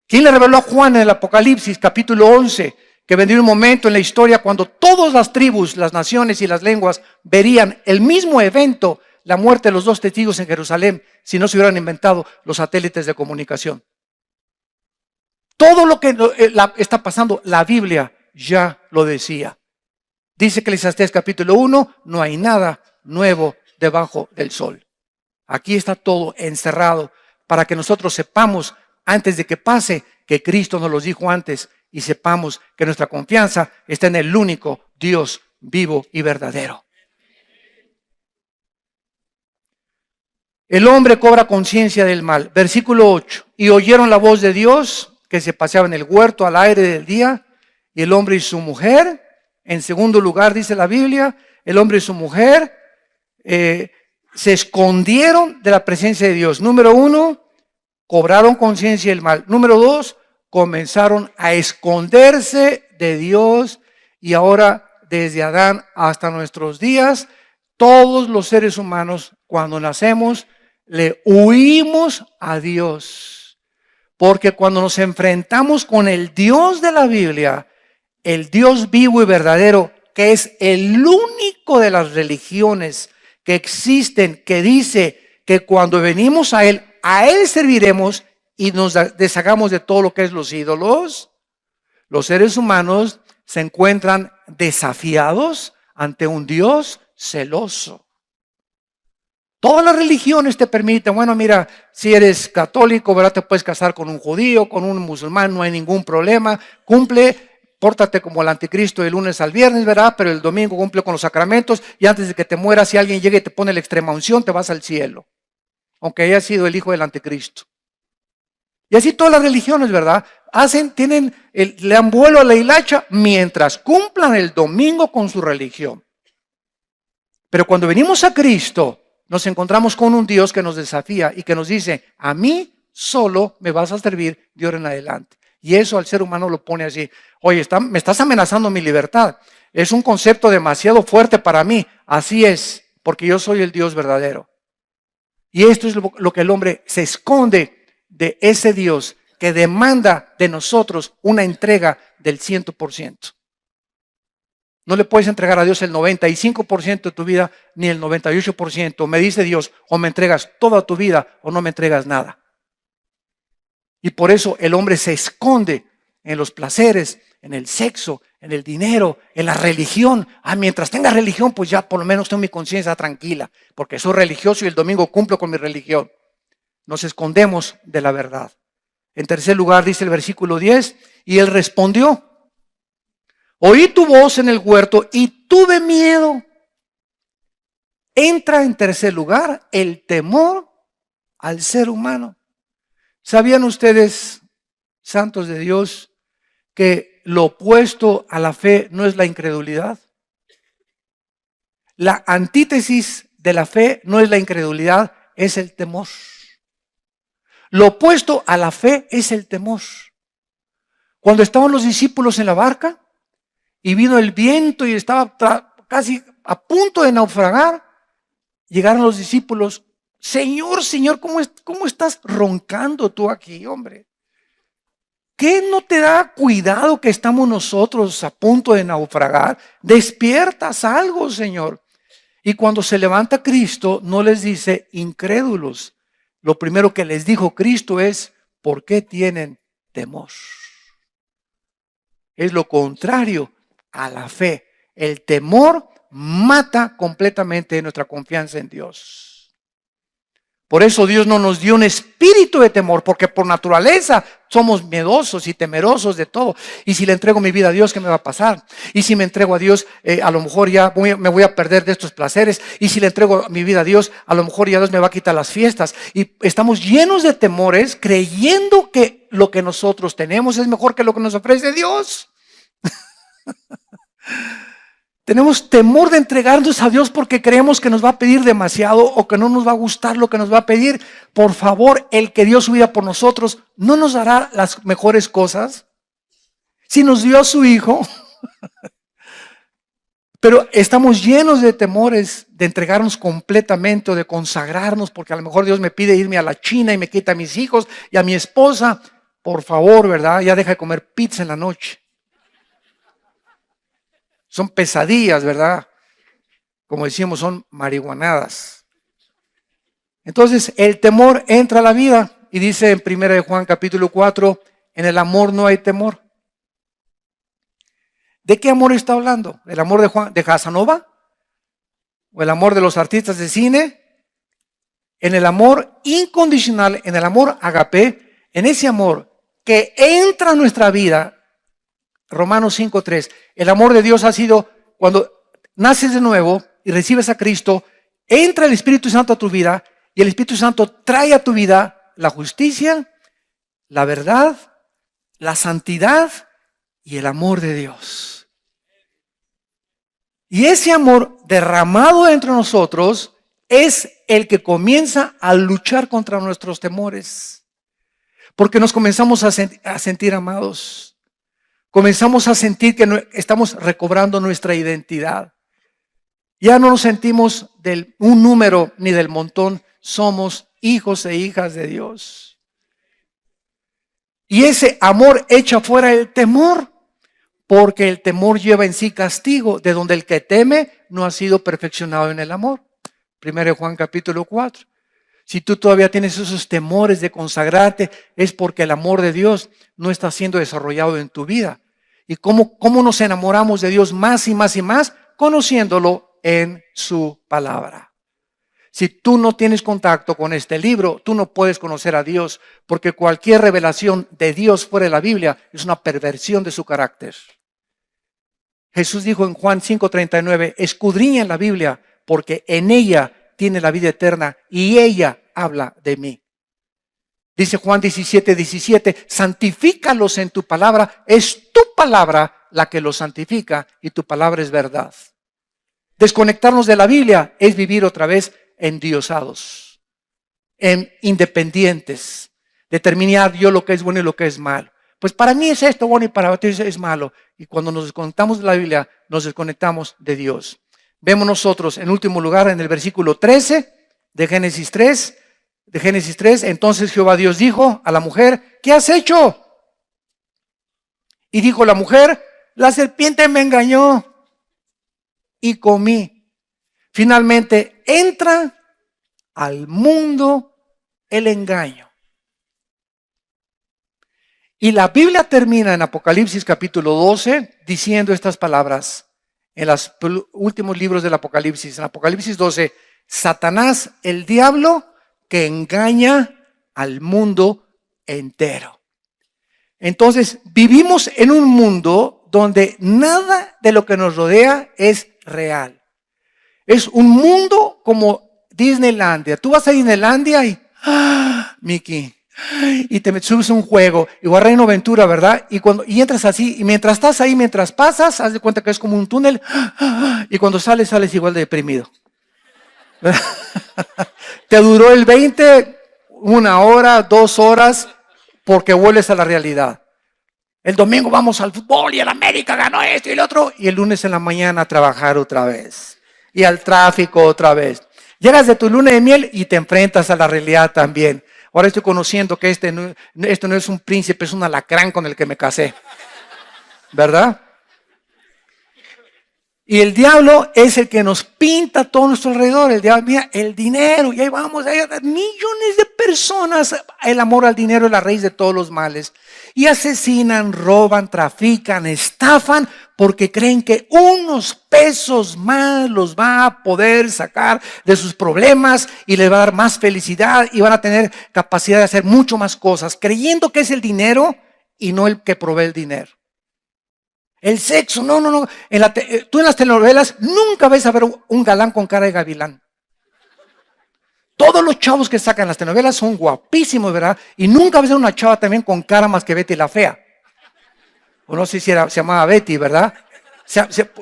¿Quién le reveló a Juan en el Apocalipsis, capítulo 11, que vendría un momento en la historia cuando todas las tribus, las naciones y las lenguas verían el mismo evento, la muerte de los 2 testigos en Jerusalén, si no se hubieran inventado los satélites de comunicación? Todo lo que está pasando, la Biblia ya lo decía. Dice Eclesiastés capítulo 1, no hay nada nuevo debajo del sol. Aquí está todo encerrado para que nosotros sepamos antes de que pase que Cristo nos lo dijo antes y sepamos que nuestra confianza está en el único Dios vivo y verdadero. El hombre cobra conciencia del mal. Versículo 8. Y oyeron la voz de Dios que se paseaba en el huerto al aire del día, y el hombre y su mujer. En segundo lugar, dice la Biblia, el hombre y su mujer se escondieron de la presencia de Dios. Número 1, cobraron conciencia del mal. Número 2, comenzaron a esconderse de Dios. Y ahora, desde Adán hasta nuestros días, todos los seres humanos, cuando nacemos, le huimos a Dios. Porque cuando nos enfrentamos con el Dios de la Biblia, el Dios vivo y verdadero, que es el único de las religiones que existen, que dice que cuando venimos a Él serviremos y nos deshagamos de todo lo que es los ídolos. Los seres humanos se encuentran desafiados ante un Dios celoso. Todas las religiones te permiten, bueno, mira, si eres católico, ¿verdad? Te puedes casar con un judío, con un musulmán, no hay ningún problema. Pórtate como el anticristo de lunes al viernes, ¿verdad? Pero el domingo cumple con los sacramentos y antes de que te mueras, si alguien llega y te pone la extrema unción, te vas al cielo, aunque haya sido el hijo del anticristo. Y así todas las religiones, ¿verdad? Le dan vuelo a la hilacha mientras cumplan el domingo con su religión. Pero cuando venimos a Cristo, nos encontramos con un Dios que nos desafía y que nos dice, a mí solo me vas a servir de ahora en adelante. Y eso al ser humano lo pone así, oye, me estás amenazando mi libertad. Es un concepto demasiado fuerte para mí. Así es, porque yo soy el Dios verdadero. Y esto es lo que el hombre se esconde de ese Dios que demanda de nosotros una entrega del 100%. No le puedes entregar a Dios el 95% de tu vida, ni el 98%. Me dice Dios, o me entregas toda tu vida o no me entregas nada. Y por eso el hombre se esconde en los placeres, en el sexo, en el dinero, en la religión. Mientras tenga religión, pues ya por lo menos tengo mi conciencia tranquila, porque soy religioso y el domingo cumplo con mi religión. Nos escondemos de la verdad. En tercer lugar, dice el versículo 10, y él respondió, oí tu voz en el huerto y tuve miedo. Entra en tercer lugar el temor al ser humano. ¿Sabían ustedes, santos de Dios, que lo opuesto a la fe no es la incredulidad? La antítesis de la fe no es la incredulidad, es el temor. Lo opuesto a la fe es el temor. Cuando estaban los discípulos en la barca y vino el viento y estaba casi a punto de naufragar, llegaron los discípulos. Señor, Señor, ¿cómo estás roncando tú aquí, hombre? ¿Qué no te da cuidado que estamos nosotros a punto de naufragar? Despiertas algo, Señor. Y cuando se levanta Cristo, no les dice incrédulos. Lo primero que les dijo Cristo es, ¿por qué tienen temor? Es lo contrario a la fe. El temor mata completamente nuestra confianza en Dios. Por eso Dios no nos dio un espíritu de temor, porque por naturaleza somos miedosos y temerosos de todo. Y si le entrego mi vida a Dios, ¿qué me va a pasar? Y si me entrego a Dios, a lo mejor ya me voy a perder de estos placeres. Y si le entrego mi vida a Dios, a lo mejor ya Dios me va a quitar las fiestas. Y estamos llenos de temores, creyendo que lo que nosotros tenemos es mejor que lo que nos ofrece Dios. Tenemos temor de entregarnos a Dios porque creemos que nos va a pedir demasiado o que no nos va a gustar lo que nos va a pedir. Por favor, el que dio su vida por nosotros, ¿no nos dará las mejores cosas? Si nos dio a su Hijo. Pero estamos llenos de temores de entregarnos completamente o de consagrarnos porque a lo mejor Dios me pide irme a la China y me quita a mis hijos y a mi esposa. Por favor, ¿verdad? Ya deja de comer pizza en la noche. Son pesadillas, ¿verdad? Como decíamos, son marihuanadas. Entonces, el temor entra a la vida y dice en 1 Juan capítulo 4, en el amor no hay temor. ¿De qué amor está hablando? ¿El amor de Casanova? ¿O el amor de los artistas de cine? En el amor incondicional, en el amor agape, en ese amor que entra a nuestra vida, Romanos 5:3, el amor de Dios ha sido cuando naces de nuevo y recibes a Cristo, entra el Espíritu Santo a tu vida y el Espíritu Santo trae a tu vida la justicia, la verdad, la santidad y el amor de Dios. Y ese amor derramado entre nosotros es el que comienza a luchar contra nuestros temores, porque nos comenzamos a sentir amados. Comenzamos a sentir que estamos recobrando nuestra identidad. Ya no nos sentimos un número ni del montón. Somos hijos e hijas de Dios. Y ese amor echa fuera el temor, porque el temor lleva en sí castigo, de donde el que teme no ha sido perfeccionado en el amor. 1 Juan capítulo 4. Si tú todavía tienes esos temores de consagrarte, es porque el amor de Dios no está siendo desarrollado en tu vida. ¿Y cómo nos enamoramos de Dios más y más y más? Conociéndolo en su palabra. Si tú no tienes contacto con este libro, tú no puedes conocer a Dios, porque cualquier revelación de Dios fuera de la Biblia es una perversión de su carácter. Jesús dijo en Juan 5:39, escudriñen la Biblia, porque en ella tiene la vida eterna y ella habla de mí. Dice Juan 17:17, santifícalos en tu palabra, es tu palabra la que los santifica y tu palabra es verdad. Desconectarnos de la Biblia es vivir otra vez endiosados, en independientes, determinar yo lo que es bueno y lo que es malo. Pues para mí es esto bueno y para ti es malo. Y cuando nos desconectamos de la Biblia, nos desconectamos de Dios. Vemos nosotros, en último lugar, en el versículo 13 de Génesis 3, entonces Jehová Dios dijo a la mujer, ¿qué has hecho? Y dijo la mujer, la serpiente me engañó y comí. Finalmente entra al mundo el engaño. Y la Biblia termina en Apocalipsis capítulo 12 diciendo estas palabras en los últimos libros del Apocalipsis. En Apocalipsis 12, Satanás, el diablo que engaña al mundo entero. Entonces, vivimos en un mundo donde nada de lo que nos rodea es real. Es un mundo como Disneylandia. Tú vas a Disneylandia y, Mickey, y te subes a un juego, igual Reino Aventura, ¿verdad? Y entras así, y mientras estás ahí, mientras pasas, haz de cuenta que es como un túnel, y cuando sales igual de deprimido. Te duró el 20, 1 hora, 2 horas, porque vuelves a la realidad. El domingo vamos al fútbol y el América ganó esto y el otro, y el lunes en la mañana a trabajar otra vez, y al tráfico otra vez. Llegas de tu luna de miel y te enfrentas a la realidad también. Ahora estoy conociendo que esto no es un príncipe, es un alacrán con el que me casé. ¿Verdad? Y el diablo es el que nos pinta a todo nuestro alrededor. El diablo, mira, el dinero, y ahí vamos, hay millones de personas. El amor al dinero es la raíz de todos los males. Y asesinan, roban, trafican, estafan, porque creen que unos pesos más los va a poder sacar de sus problemas y les va a dar más felicidad y van a tener capacidad de hacer mucho más cosas, creyendo que es el dinero y no el que provee el dinero. El sexo, no. Tú en las telenovelas nunca ves a ver un galán con cara de gavilán. Todos los chavos que sacan las telenovelas son guapísimos, ¿verdad? Y nunca ves a una chava también con cara más que Betty la Fea. O no sé si se llamaba Betty, ¿verdad?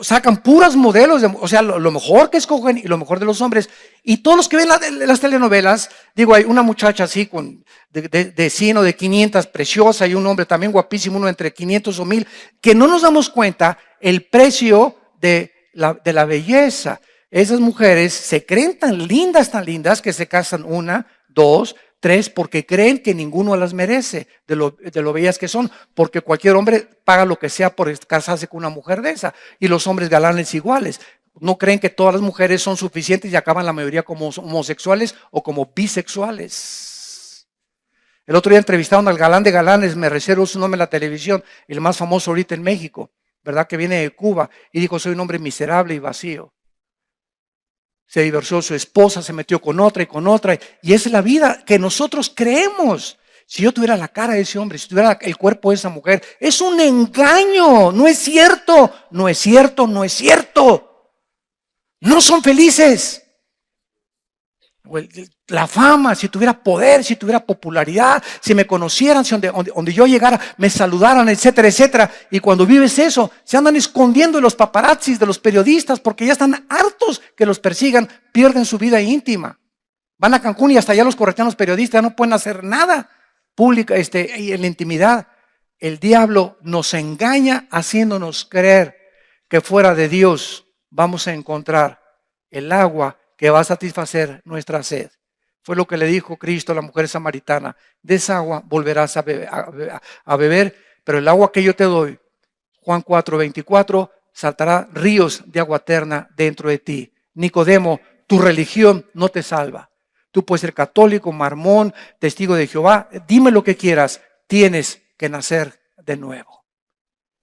Sacan puras modelos, o sea, lo mejor que escogen y lo mejor de los hombres. Y todos los que ven las telenovelas, digo, hay una muchacha así de 100 o de 500, preciosa, y un hombre también guapísimo, uno entre 500 o 1000, que no nos damos cuenta el precio de la belleza. Esas mujeres se creen tan lindas que se casan 1, 2, 3, porque creen que ninguno las merece de lo bellas que son, porque cualquier hombre paga lo que sea por casarse con una mujer de esa, y los hombres galanes iguales. No creen que todas las mujeres son suficientes y acaban la mayoría como homosexuales o como bisexuales. El otro día entrevistaron al galán de galanes, me reservo su nombre en la televisión, el más famoso ahorita en México, ¿verdad? Que viene de Cuba, y dijo, soy un hombre miserable y vacío. Se divorció su esposa, se metió con otra, y esa es la vida que nosotros creemos. Si yo tuviera la cara de ese hombre, si tuviera el cuerpo de esa mujer, es un engaño, no es cierto. No son felices. La fama, si tuviera poder, si tuviera popularidad, si me conocieran, si donde yo llegara, me saludaran, etcétera, etcétera. Y cuando vives eso, se andan escondiendo de los paparazzis, de los periodistas, porque ya están hartos que los persigan, pierden su vida íntima. Van a Cancún y hasta allá los corretean los periodistas, no pueden hacer nada pública en la intimidad. El diablo nos engaña haciéndonos creer que fuera de Dios vamos a encontrar el agua que va a satisfacer nuestra sed. Fue lo que le dijo Cristo a la mujer samaritana. De esa agua volverás a beber, pero el agua que yo te doy, Juan 4:24, saltará ríos de agua eterna dentro de ti. Nicodemo, tu religión no te salva. Tú puedes ser católico, mormón, testigo de Jehová. Dime lo que quieras. Tienes que nacer de nuevo.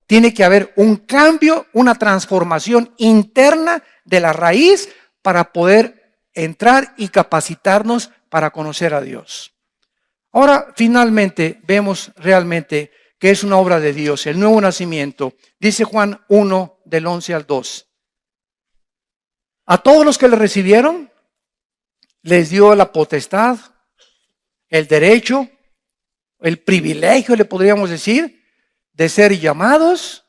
Tiene que haber un cambio, una transformación interna de la raíz para poder entrar y capacitarnos para conocer a Dios. Ahora, finalmente, vemos realmente que es una obra de Dios, el nuevo nacimiento. Dice Juan 1, del 11 al 2. A todos los que le recibieron, les dio la potestad, el derecho, el privilegio, le podríamos decir, de ser llamados.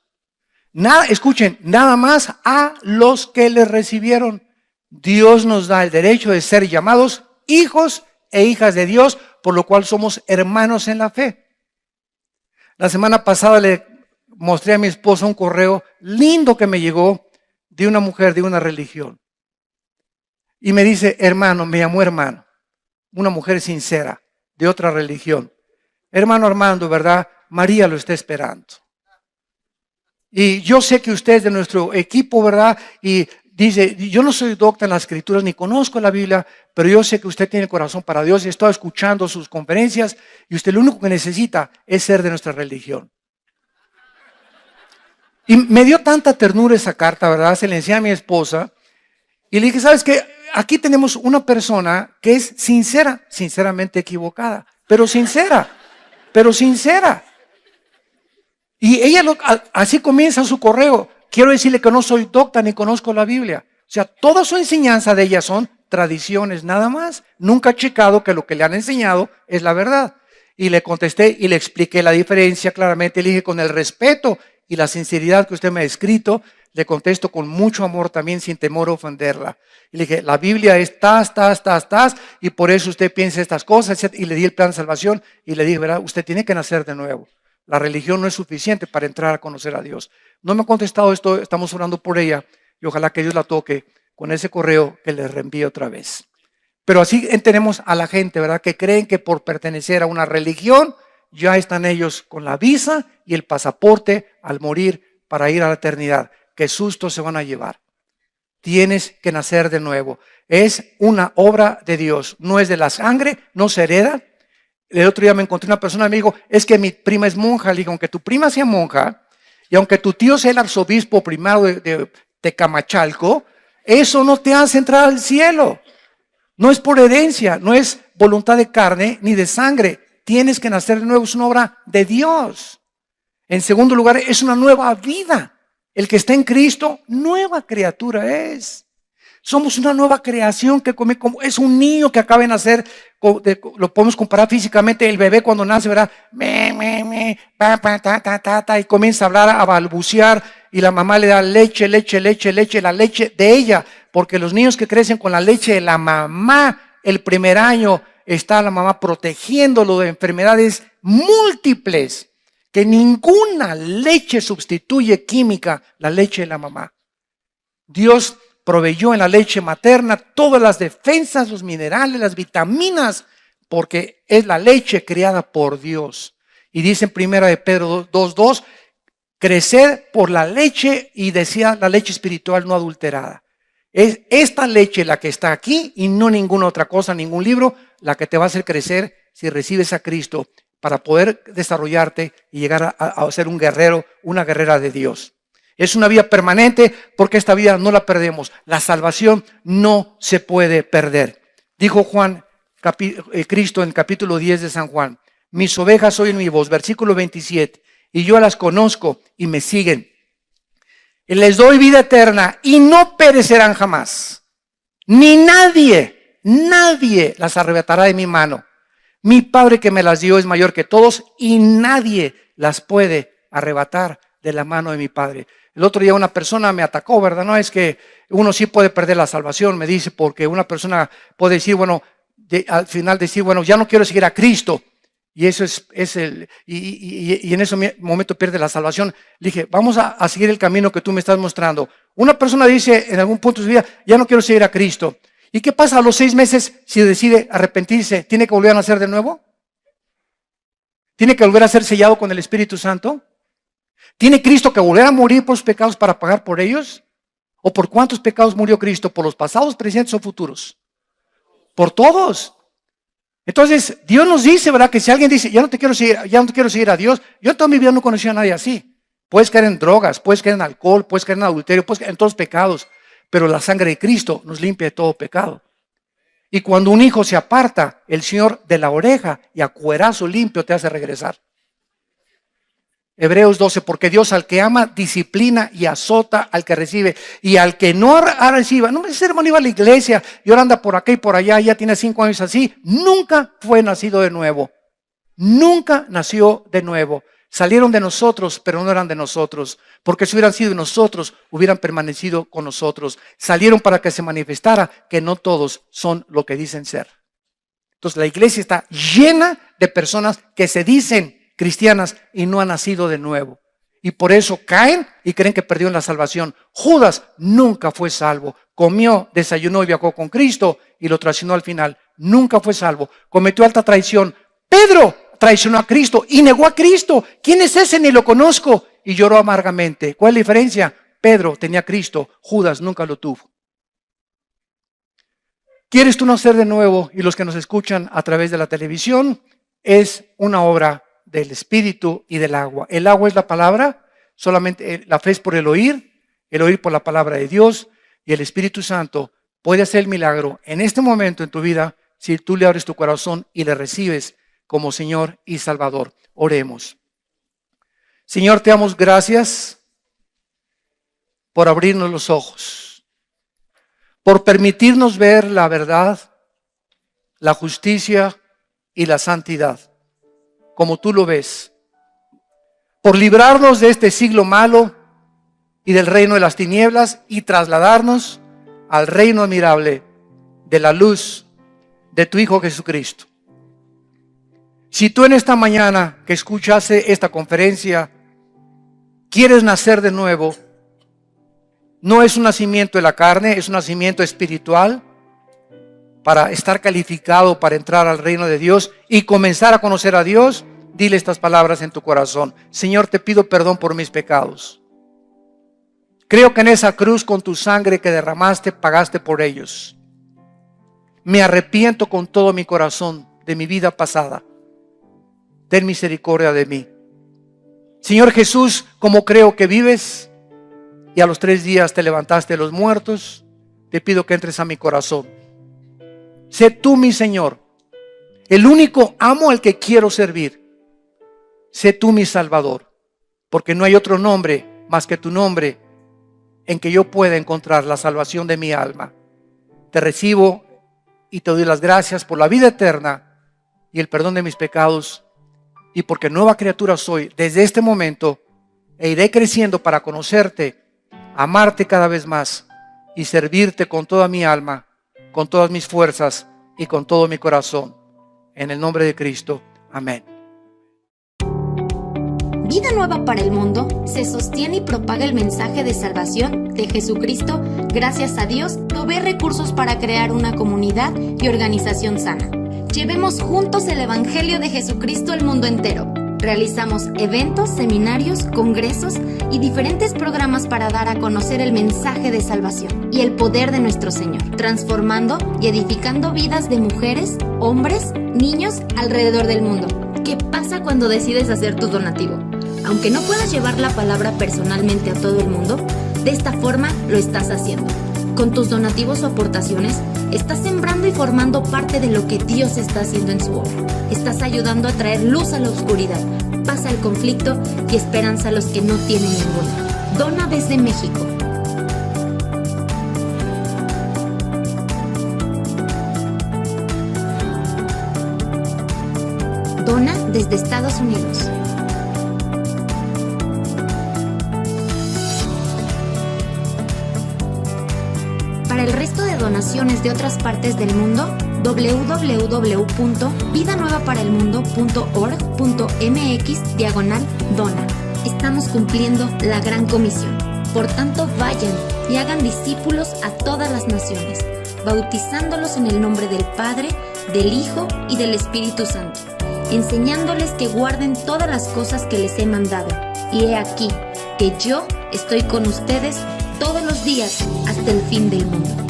Escuchen, nada más a los que le recibieron. Dios nos da el derecho de ser llamados hijos e hijas de Dios, por lo cual somos hermanos en la fe. La semana pasada le mostré a mi esposa un correo lindo que me llegó de una mujer de una religión. Y me dice, hermano, me llamó hermano, una mujer sincera de otra religión. Hermano Armando, ¿verdad? María lo está esperando. Y yo sé que usted es de nuestro equipo, ¿verdad? Y dice, yo no soy docta en las escrituras ni conozco la Biblia, pero yo sé que usted tiene corazón para Dios y estoy escuchando sus conferencias y usted lo único que necesita es ser de nuestra religión. Y me dio tanta ternura esa carta, ¿verdad? Se la enseñé a mi esposa y le dije, ¿sabes qué? Aquí tenemos una persona que es sincera, sinceramente equivocada, pero sincera. Y ella así comienza su correo. Quiero decirle que no soy docta ni conozco la Biblia. O sea, toda su enseñanza de ella son tradiciones nada más. Nunca ha checado que lo que le han enseñado es la verdad. Y le contesté y le expliqué la diferencia claramente. Le dije con el respeto y la sinceridad que usted me ha escrito, le contesto con mucho amor también sin temor a ofenderla. Y le dije, la Biblia es tas, y por eso usted piensa estas cosas. Y le di el plan de salvación y le dije, ¿verdad? Usted tiene que nacer de nuevo. La religión no es suficiente para entrar a conocer a Dios. No me ha contestado esto, estamos orando por ella y ojalá que Dios la toque con ese correo que le reenvíe otra vez. Pero así entendemos a la gente, ¿verdad? Que creen que por pertenecer a una religión ya están ellos con la visa y el pasaporte al morir para ir a la eternidad. Qué susto se van a llevar. Tienes que nacer de nuevo. Es una obra de Dios, no es de la sangre, no se hereda. El otro día me encontré una persona y me dijo, es que mi prima es monja. Le digo, aunque tu prima sea monja y aunque tu tío sea el arzobispo primado de Tecamachalco, eso no te hace entrar al cielo. No es por herencia, no es voluntad de carne ni de sangre. Tienes que nacer de nuevo, es una obra de Dios. En segundo lugar, es una nueva vida. El que está en Cristo, nueva criatura es. Somos una nueva creación que come como es un niño que acaba de nacer. Lo podemos comparar físicamente. El bebé cuando nace, ¿verdad? Y comienza a hablar, a balbucear. Y la mamá le da leche, la leche de ella. Porque los niños que crecen con la leche de la mamá, el primer año está la mamá protegiéndolo de enfermedades múltiples. Que ninguna leche sustituye química la leche de la mamá. Dios proveyó en la leche materna todas las defensas, los minerales, las vitaminas, porque es la leche creada por Dios. Y dice en 1 de Pedro 2:2, crecer por la leche, y decía la leche espiritual no adulterada. Es esta leche la que está aquí y no ninguna otra cosa, ningún libro, la que te va a hacer crecer si recibes a Cristo para poder desarrollarte y llegar a ser un guerrero, una guerrera de Dios. Es una vida permanente porque esta vida no la perdemos. La salvación no se puede perder. Dijo Cristo en el capítulo 10 de San Juan, mis ovejas oyen mi voz, versículo 27, y yo las conozco y me siguen. Y les doy vida eterna y no perecerán jamás. Ni nadie las arrebatará de mi mano. Mi Padre que me las dio es mayor que todos y nadie las puede arrebatar de la mano de mi Padre. El otro día una persona me atacó, ¿verdad? No es que uno sí puede perder la salvación, me dice, porque una persona puede decir, bueno, al final decir, bueno, ya no quiero seguir a Cristo. Y eso y en ese momento pierde la salvación. Le dije, vamos a seguir el camino que tú me estás mostrando. Una persona dice en algún punto de su vida, ya no quiero seguir a Cristo. ¿Y qué pasa a los 6 meses si decide arrepentirse? ¿Tiene que volver a nacer de nuevo? ¿Tiene que volver a ser sellado con el Espíritu Santo? ¿Tiene Cristo que volver a morir por sus pecados para pagar por ellos? ¿O por cuántos pecados murió Cristo? ¿Por los pasados, presentes o futuros? Por todos. Entonces, Dios nos dice, ¿verdad? Que si alguien dice, ya no quiero seguir a Dios, yo toda mi vida no conocí a nadie así. Puedes caer en drogas, puedes caer en alcohol, puedes caer en adulterio, puedes caer en todos los pecados, pero la sangre de Cristo nos limpia de todo pecado. Y cuando un hijo se aparta, el Señor de la oreja y a cuerazo limpio te hace regresar. Hebreos 12, porque Dios al que ama disciplina y azota al que recibe, y al que no reciba, no me dice hermano, iba a la iglesia y ahora anda por acá y por allá, ya tiene 5 años así, nunca fue nacido de nuevo, nunca nació de nuevo. Salieron de nosotros, pero no eran de nosotros, porque si hubieran sido de nosotros, hubieran permanecido con nosotros. Salieron para que se manifestara que no todos son lo que dicen ser. Entonces la iglesia está llena de personas que se dicen cristianas y no han nacido de nuevo. Y por eso caen y creen que perdieron la salvación. Judas nunca fue salvo. Comió, desayunó y viajó con Cristo y lo traicionó al final. Nunca fue salvo. Cometió alta traición. Pedro traicionó a Cristo y negó a Cristo. ¿Quién es ese? Ni lo conozco. Y lloró amargamente. ¿Cuál es la diferencia? Pedro tenía a Cristo. Judas nunca lo tuvo. ¿Quieres tú nacer de nuevo? Y los que nos escuchan a través de la televisión, es una obra del Espíritu y del agua. El agua es la palabra, solamente la fe es por el oír por la palabra de Dios, y el Espíritu Santo puede hacer el milagro en este momento en tu vida si tú le abres tu corazón y le recibes como Señor y Salvador. Oremos. Señor, te damos gracias por abrirnos los ojos, por permitirnos ver la verdad, la justicia y la santidad, como tú lo ves, por librarnos de este siglo malo y del reino de las tinieblas y trasladarnos al reino admirable de la luz de tu Hijo Jesucristo. Si tú en esta mañana que escuchaste esta conferencia quieres nacer de nuevo, no es un nacimiento de la carne, es un nacimiento espiritual para estar calificado para entrar al reino de Dios y comenzar a conocer a Dios. Dile estas palabras en tu corazón. Señor, te pido perdón por mis pecados. Creo que en esa cruz con tu sangre que derramaste, pagaste por ellos. Me arrepiento con todo mi corazón de mi vida pasada. Ten misericordia de mí. Señor Jesús, como creo que vives y a los 3 días te levantaste de los muertos, te pido que entres a mi corazón. Sé tú mi Señor, el único amo al que quiero servir. Sé tú mi Salvador, porque no hay otro nombre más que tu nombre en que yo pueda encontrar la salvación de mi alma. Te recibo y te doy las gracias por la vida eterna y el perdón de mis pecados, y porque nueva criatura soy desde este momento, e iré creciendo para conocerte, amarte cada vez más y servirte con toda mi alma, con todas mis fuerzas y con todo mi corazón. En el nombre de Cristo. Amén. Vida Nueva para el Mundo se sostiene y propaga el mensaje de salvación de Jesucristo. Gracias a Dios, provee recursos para crear una comunidad y organización sana. Llevemos juntos el Evangelio de Jesucristo al mundo entero. Realizamos eventos, seminarios, congresos y diferentes programas para dar a conocer el mensaje de salvación y el poder de nuestro Señor, transformando y edificando vidas de mujeres, hombres, niños alrededor del mundo. ¿Qué pasa cuando decides hacer tu donativo? Aunque no puedas llevar la palabra personalmente a todo el mundo, de esta forma lo estás haciendo. Con tus donativos o aportaciones, estás sembrando y formando parte de lo que Dios está haciendo en su obra. Estás ayudando a traer luz a la oscuridad, paz al conflicto y esperanza a los que no tienen ninguna. Dona desde México. Dona desde Estados Unidos. Para el resto de donaciones de otras partes del mundo, www.vidanuevaparalmundo.org.mx/dona. Estamos cumpliendo la gran comisión. Por tanto, vayan y hagan discípulos a todas las naciones, bautizándolos en el nombre del Padre, del Hijo y del Espíritu Santo, enseñándoles que guarden todas las cosas que les he mandado. Y he aquí que yo estoy con ustedes todos los días hasta el fin del mundo.